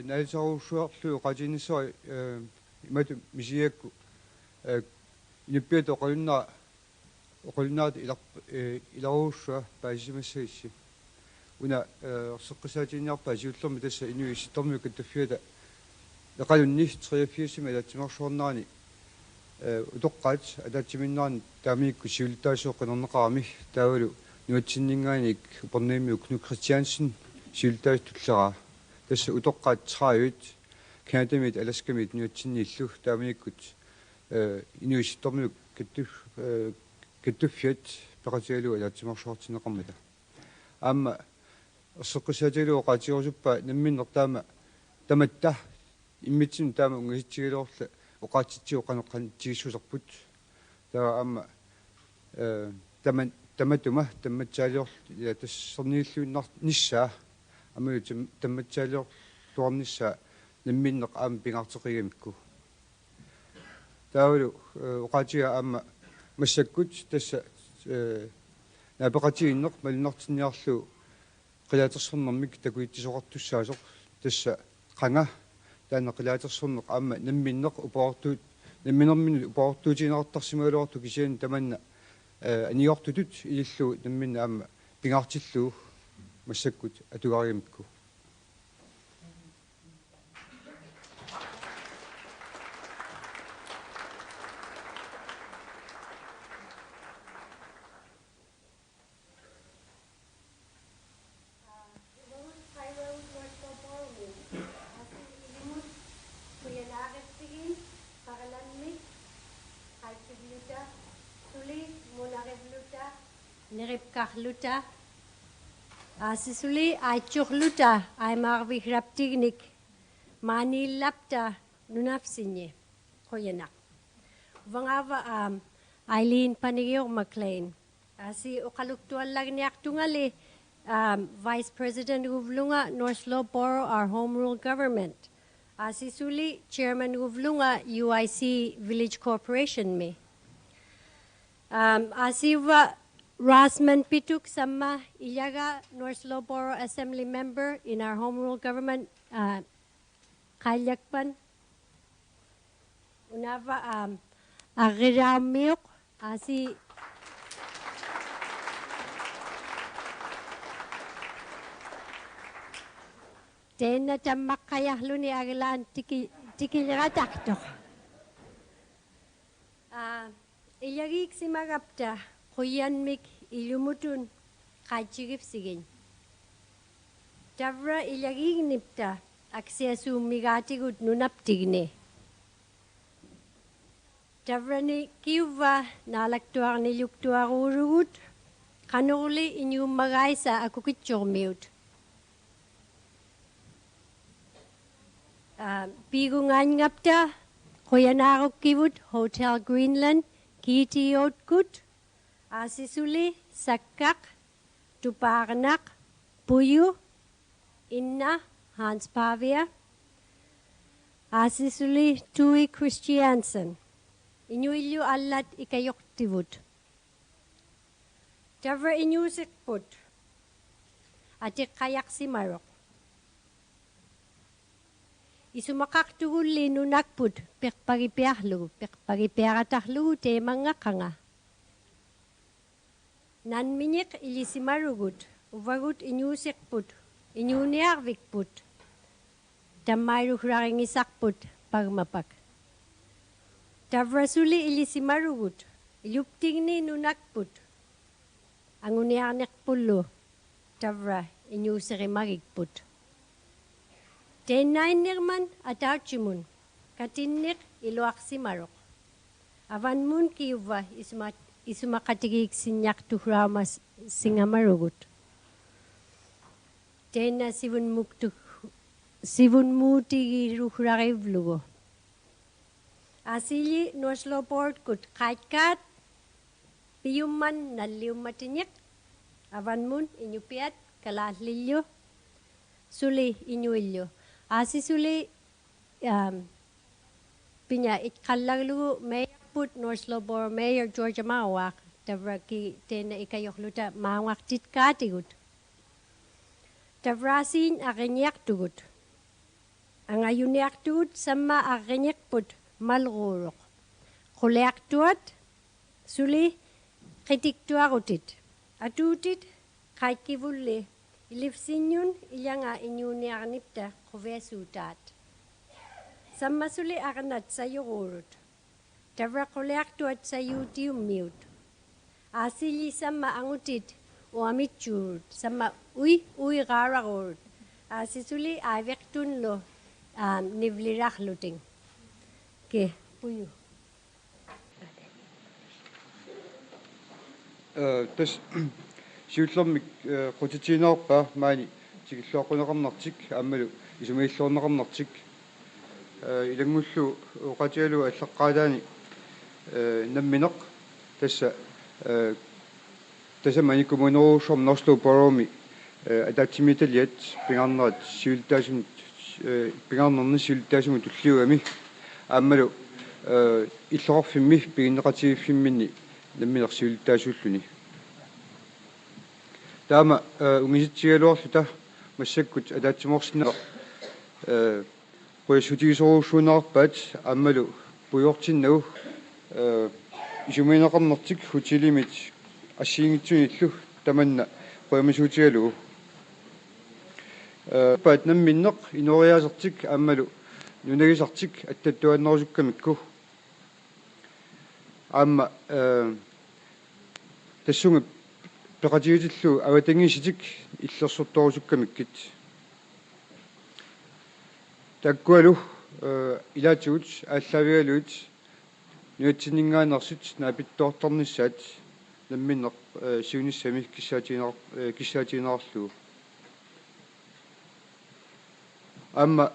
наисарусуарлу qatinisori имату мисиакку ниппиато оқулнаат иларуусса паасимассагисси уна сеққисаатиниарпа сиуллерми тасса инуи ситторми каттаффиата эқалунни 83 алатсимаршуорнаани утоққаат атаатсиминнаани таамиикку сиултаасоо қинернеқарами таавалу нуатсиннингааник упернеемиук Nuuk Christiansen сиултаас туллераа тасса утоққаат траавит Канадамит Alaskамит нуатсиннииллу таамииккут инуи ситторми каттуффиат пеқатигалу алаатсимаршуартинеқармата аама сеққисаатилу qatiorusuppa намминнертаама таматта иммитсин таама унгаситсигалуорла оqaатитсиу qanеққан тигиссусарпут таа аама таматума тамматсаалиор тассернииллуиннар ниссаа амиу тамматсаалиор туарниссаа намминнеқ аама пингаартеқигамикку таавалу оqaатига аама массаккут тасса напеқатигиннеқ малиннартинниарлу Qilaatersortarmik takuittisuqartussaasoq tassa qanga taana Qilaatersorneq aamma namminneq upaortuut namminerminu upaortuutiinartarsimaluartu kisian tamanna aniortutut ilillu namminna aamma pingaartillu massakkut atugariamikku Niripkarluta asisuli aichurluta aimarvihraptignik manillapta nunafsinye qoyana vangava Eileen Panigior McLean asi uqaluktuallagniartungali Vice President Uvlunga North Slope Borrow our home rule government asisuli Chairman Uvlunga UIC Village Corporation me asiva Rasman Pituk Samma Ilaga North Slope Borrow Assembly Member in our home rule government Qalyakpan Unava Agiramiuk Asi Tena Tamakayahlu Aglan Tikilluaqqusivoq Ilagik Simagapta Quyanmik ilumutun qatchigipsigin Tavra ilagignipta aksiasuummigaatigut nunaptigne Tavrani kiuva naalaktuarniluktuaruurugut Kanuli inyu magaisa akukitsurmiut. Pigunganngapta Qoyanarukivut Hotel Greenland Kiitiotkut Asisuli Sakkaq Tuparnaq Puyu Inna Hans Pavia Asisuli Tui Christiansen Inuillu allat ikayoktivut Tavra inusikput Atiqayaqsimaruq Isumakaqtugulli nunakput peqpagipiarlugu peqpagipiaratarlugu teemangaqanga Nanminiq ilisimarugut uvagut inusikput inuuniarvikput tammairuhraringisarput pagmapak Tavrasuli ilisimarugut iluptigni nunakput anguniarniqpullu tavra inuuserimagikput Tenainirman atauchimun katinniq iluaqsimaruq avanmun kiuva isumaqatigiksinñaqtuhraumas singamarugut Tena sivunmuutigiruhrarivlugu Asili North Slope Borrowip qaitkaat piyumman nalliummatiñiq avanmun iñupiat kalaallillu suli iñuillu Asisuli pinya itqallaglugu mayorput North Slope Borrowip Mayor Georgia Mawaq tavraki tena ikayoqluta maawaqtitkaatigut Tavrasin aqiñiaqtugut angayuniaqtugut samma aqiñiqput malguuruq quliaqtuat suli qitiktuarutit atuutit qaitkivulli ilifsiññun ilanga iñuuniarnipta quviasuutaat sammasuli aqnat sayuruurut tavraquliaqtuat sayuutiummiut asili samma angutit uamitchuurut samma uiqaararuurut asisuli aiviqtunlu nivlirarluting ke puyu tas siullermik qutitiineorpa maani tikilluaqquneqarnartik aammalu isumiillorneqarnartik ilangullu uqatialu аллаққаалаани намминеқ тасса маникумунерушорм North Slope Borrowimiit атаатсимиталиат пингаарнерат сиултаасумит пингаарнерни сиултаасумит уллиуами ааммалу иллоqarfimmi пигиннеқатигиффиммини намминеқ сиултаасууллуни таама унгиситсигалуарлута массаккут атаатсиморсинеқ qoyasutigisoruussuunarpaat aammalu puyortinnagu isumineqarnertik hutilimit ассиингитсуниллу таманна qoyamasuutigalugu paat namminneq inoriasertik aammalu nunagisartik attatuannerusukkamikku aamma tassunga peqatigitillu avatangiisitik illersortorusukkamikкит таккуалу илаатигут ааллавигалуит нуатсиннингааnersit наапиттоорторниссаат намминнеқ сиуниссами киссаатигинеқарлугу аама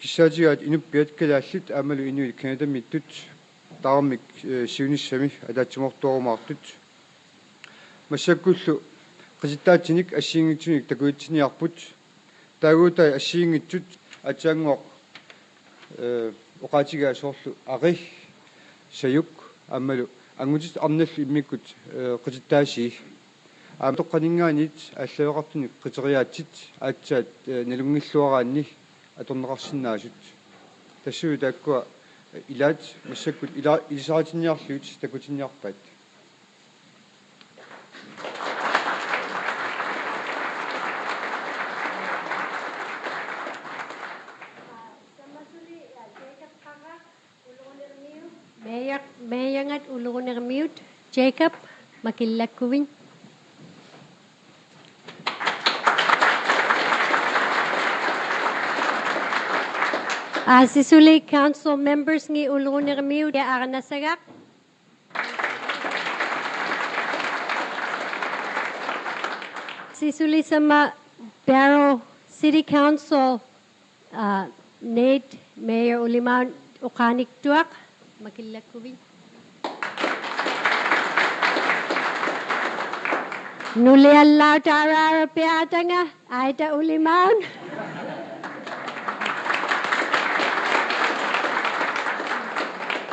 киссаатигаат инуппиат калааллут аамалу инуи канадамиттут таармик сиуниссами алаатсиморторумаартут массаккуллу qitittaatinik ассиингитсуник такуитсиниарпут таагуутай ассиингитсут атсаангоқ оqaатигаасоорлу ари саюк аамалу ангутит арналлу иммиккут qitittaasi аамтоққанингаанит ааллавеқартуник қитериаатсит аатсаат налунгиллуараанни аторнеқарсинаасут тассуи тааккуа илаат массаккут илисаатинниарлуит такутинниарпаат Mayangat ulungermiut Jacob makillakkuwin Sisuli council members ngi ulungermiut ya arnasagak Asisuli sama Barrow City Council Nate Mayor Uliman Oqaaseqarput Makilakkuvi. Nuliallau tarara piatanga Aita Uliman.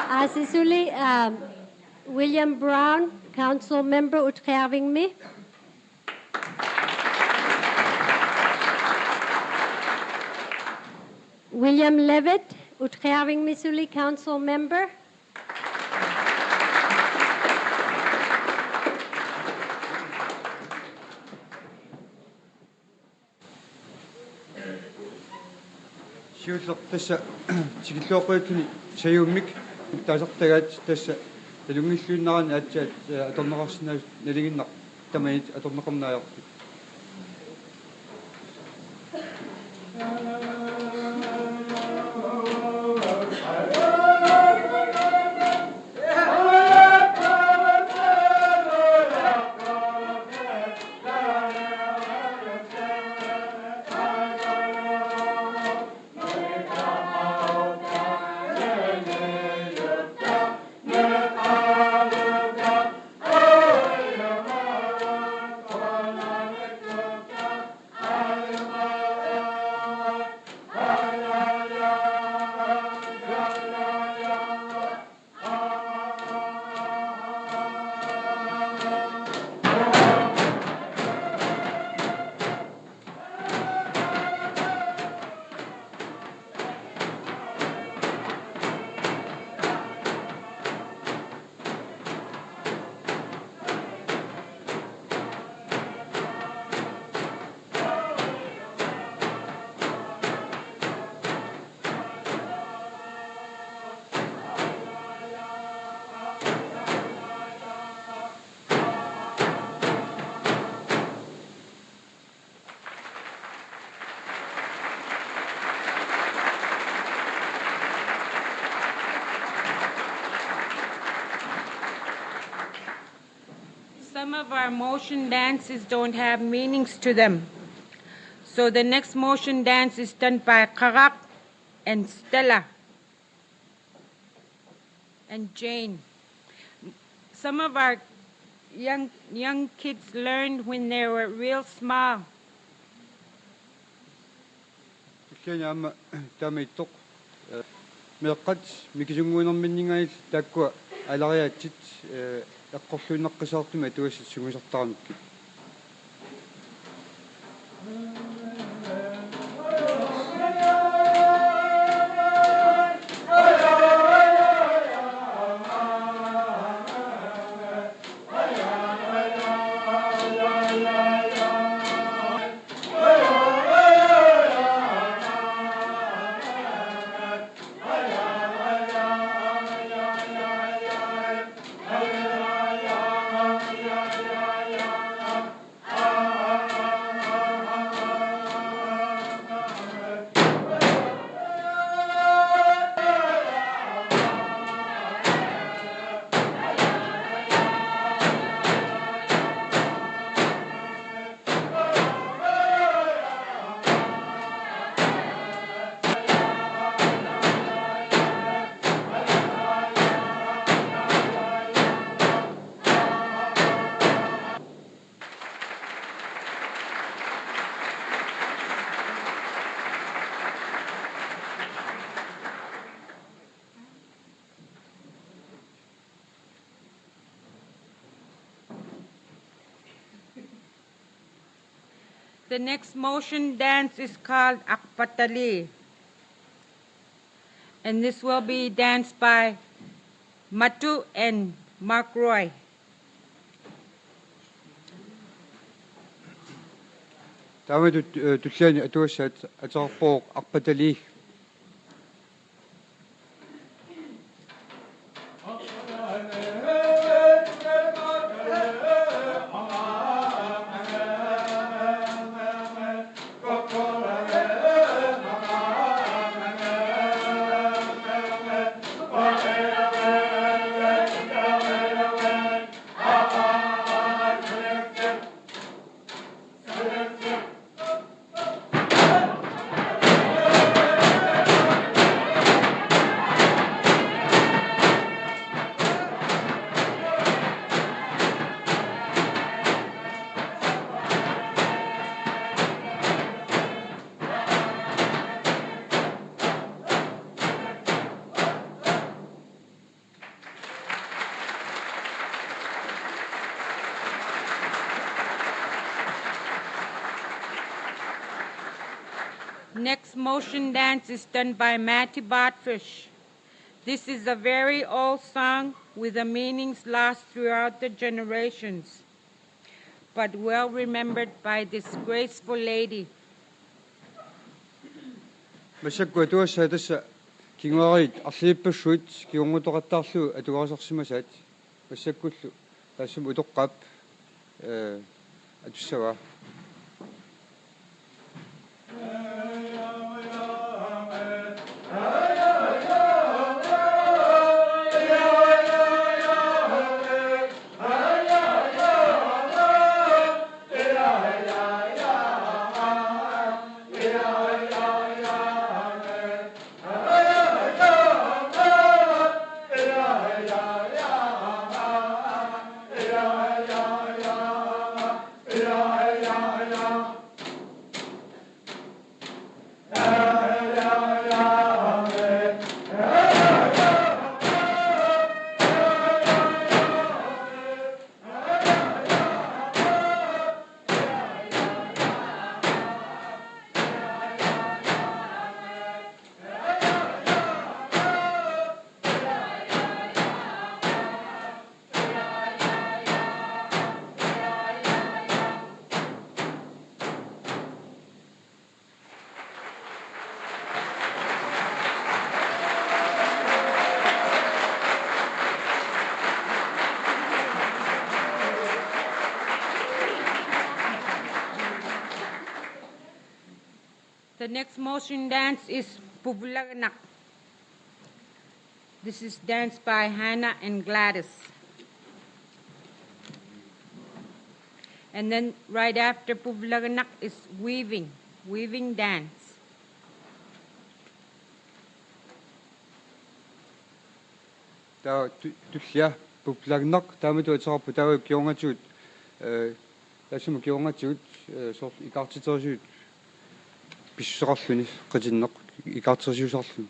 Asisuli William Brown, Council Member Utqarvingmi. William Levitt, Utqarvingmi Suli Council Member. Siuler tassa tikilluaqqusivoq sayummik taasartagaat tassa talungilluunnaran aatsaat atorneqarsinaa naliginnaq tamanit atorneqarnaajartut. Some of our motion dances don't have meanings to them. So the next motion dance is done by Karak and Stella and Jane. Some of our young kids learned when they were real small. Kaya Aamma taamittoq meeqqat mikisunguunerminningail taakkua alariaatsit eqqorluunneqqisaartuma tuassat sungusertaramikki. The next motion dance is called Akpatali. And this will be danced by Matu and Mark Roy. Taamatu tullaani atuassaat ataarpooq arpatali. Next motion dance is done by Matty Bartfish. This is a very old song with the meanings lost throughout the generations, but well remembered by this graceful lady. Masakku tuassa tässä kingorit arliippassuut kiungutoqattaarlu atugarisarsimasat massakkullu taassum utoqqap atussava The next motion dance is Puvulanak. This is danced by Hannah and Gladys. And then right after Puvulanak is weaving dance. таа туллиа пуплаагнақ таамату атсарпу таа киунгатсуут тассума киунгатсуут сорл икартитерсуут писсеқарлуни қитиннеқ икартитерсуусарлуни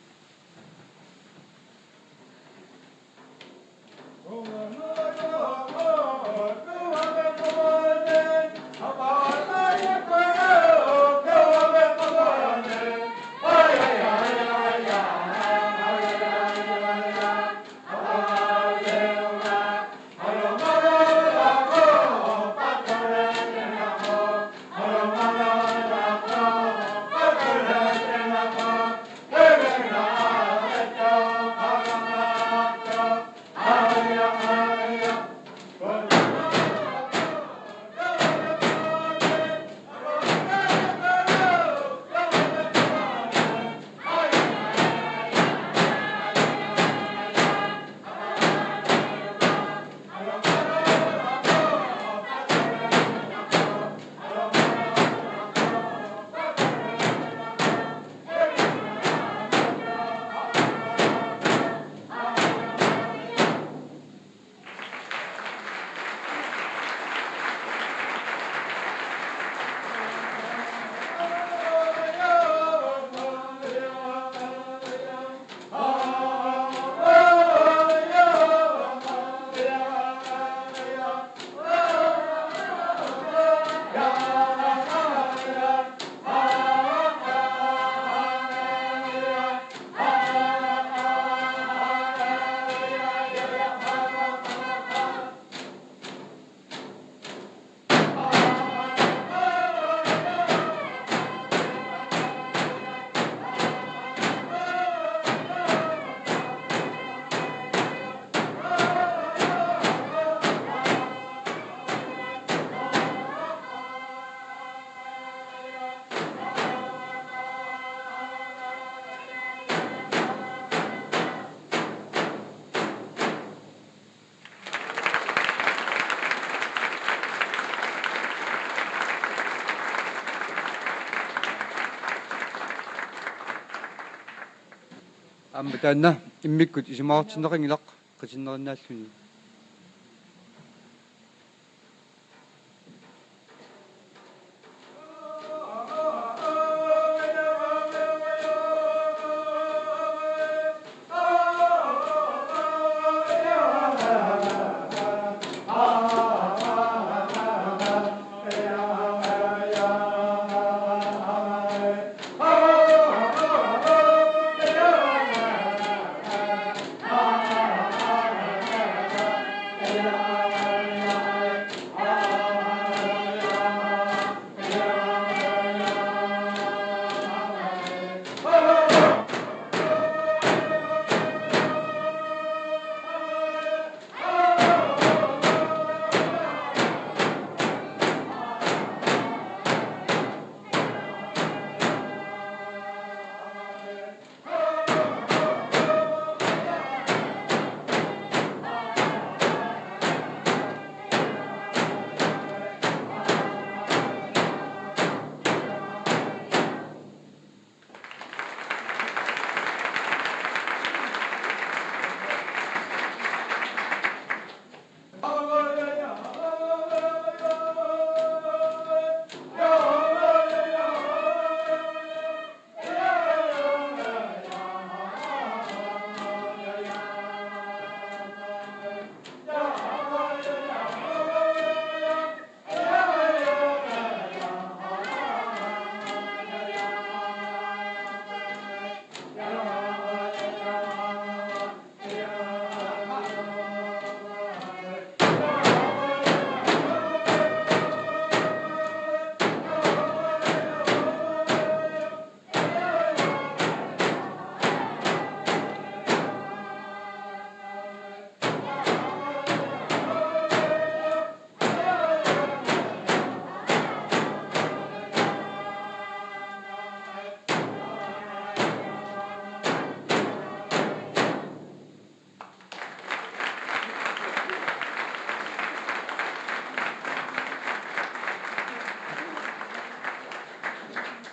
Aamma taanna immikkut isimaartinneqingilaq qitinnerinnaalluni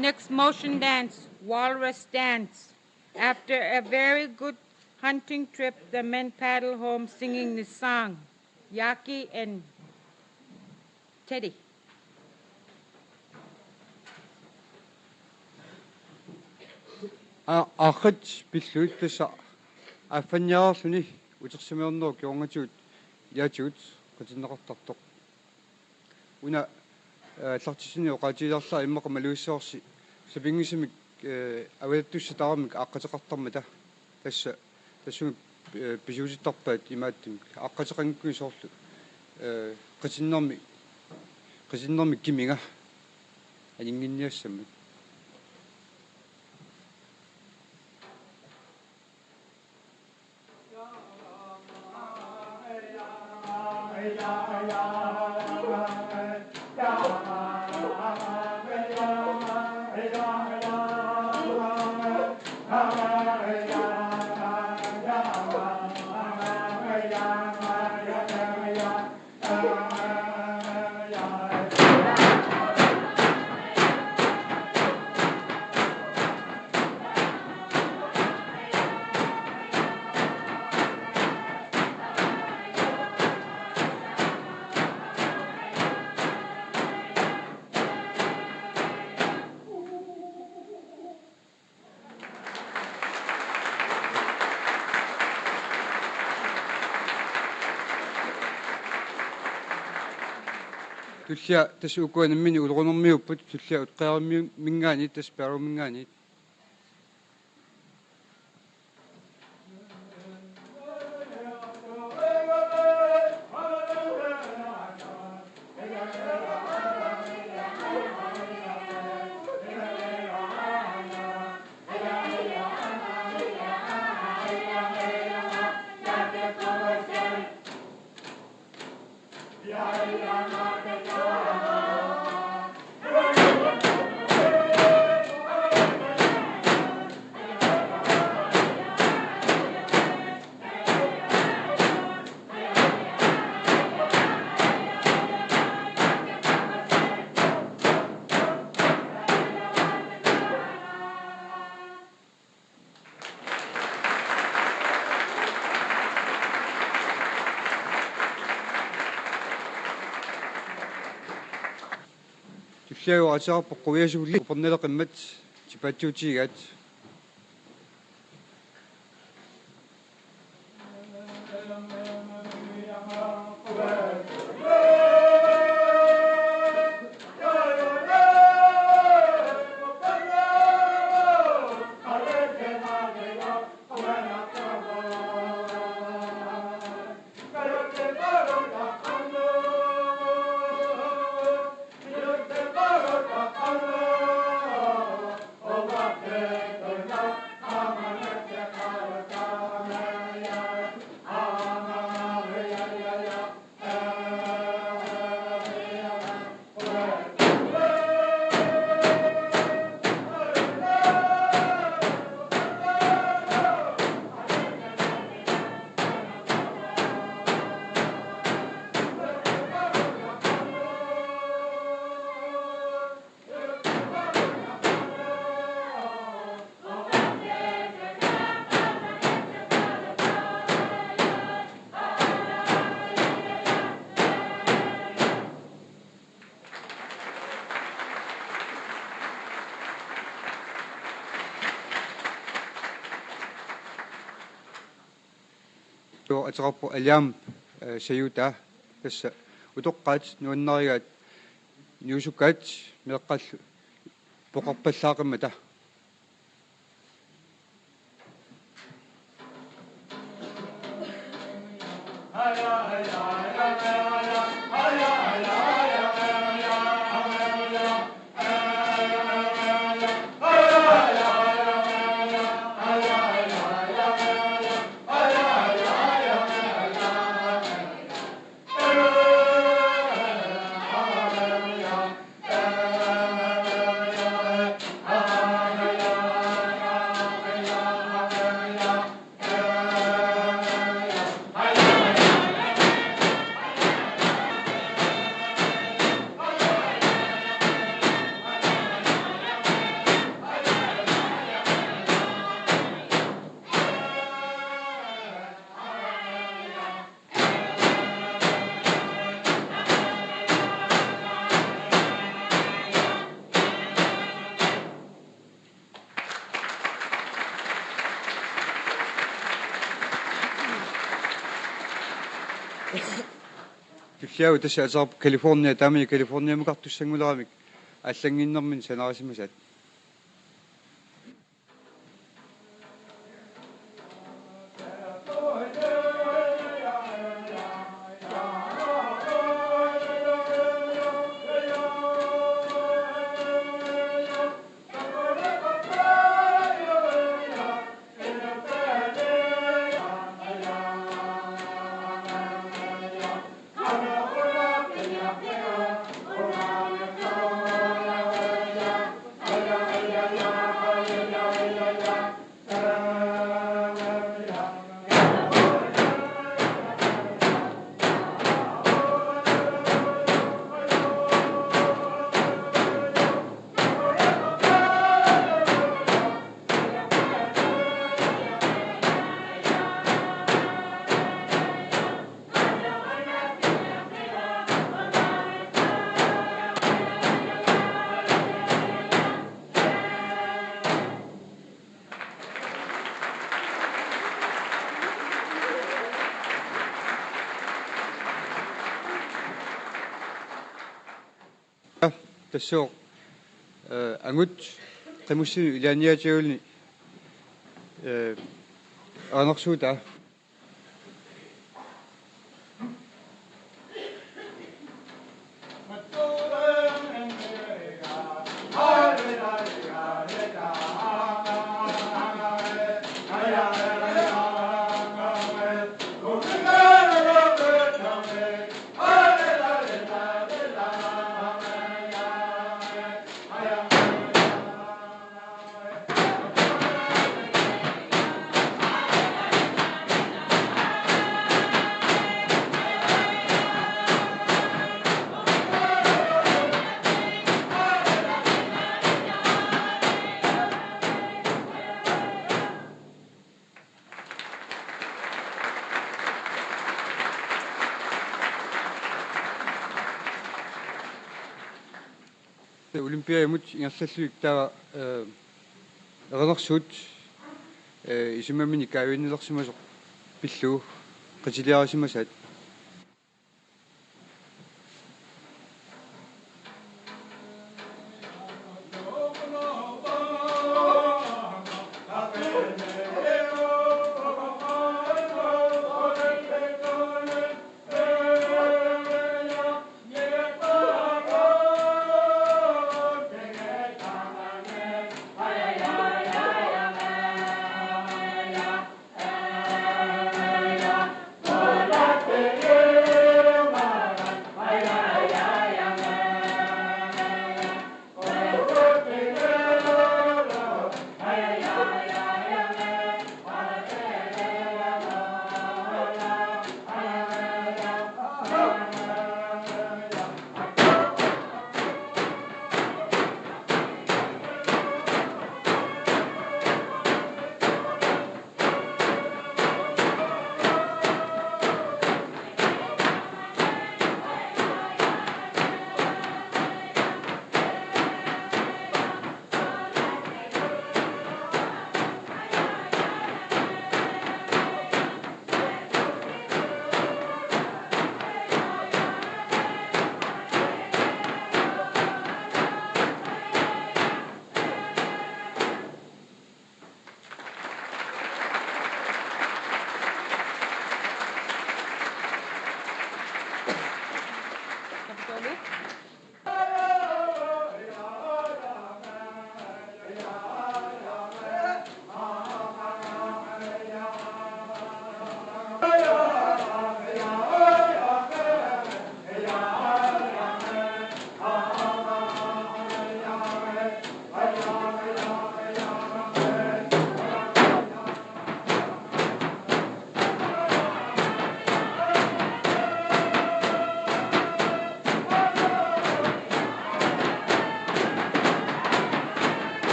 next motion dance, walrus dance. After a very good hunting trip, the men paddle home singing this song. Yaki and Teddy. Ахыч биллуит тасса аффаньяарлуни утерсимерноо киорнгатуут яатуут qitittartut. Una лартисини оqaатиларлаа иммаqa малуиссоорси сапингисимик аваттуссатарамик аққатеқартармата тасса тассуми писуутиттарпаат имааттумик аққатеқангкуи соорлу qitittarnерми киминга алингинниассаммат. Tullia tässä ukoinemmini ulkonommiupput tullia utqearimmingaani tässä perumingaani. Tullia asaarpa quviasuulli upernileqimmat tipattuutigaat. Atrappo aliam sayuta tässä utoqqaat nuannarigaat niusukkaat meeqqallu poqarpallaaqammata. Tulliau tassa atarp California taamani California mukartussanguleramik аллангиннэрмин санарисимасат тассоо ангут тамусси илааниатигулни анерсуута олимпиаимут ингерллуик таа эрнерсуут исимамини каавиннилерсимасоқ пиллуу qitittartut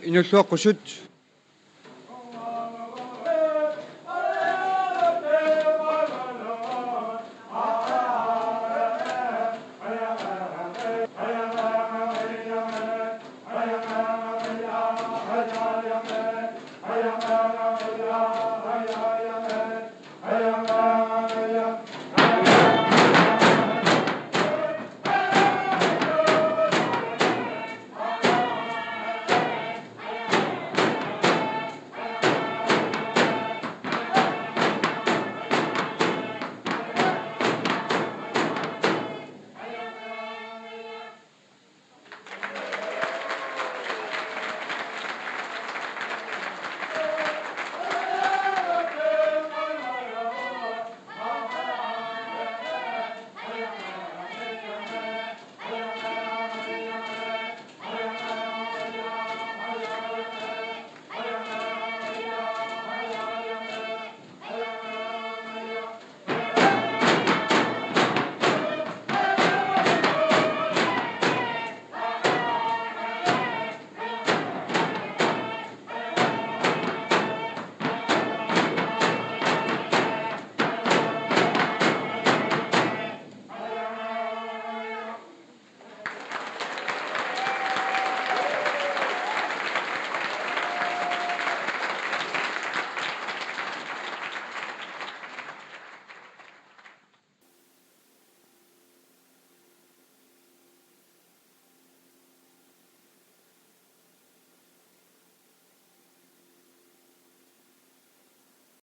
Inuuqqussut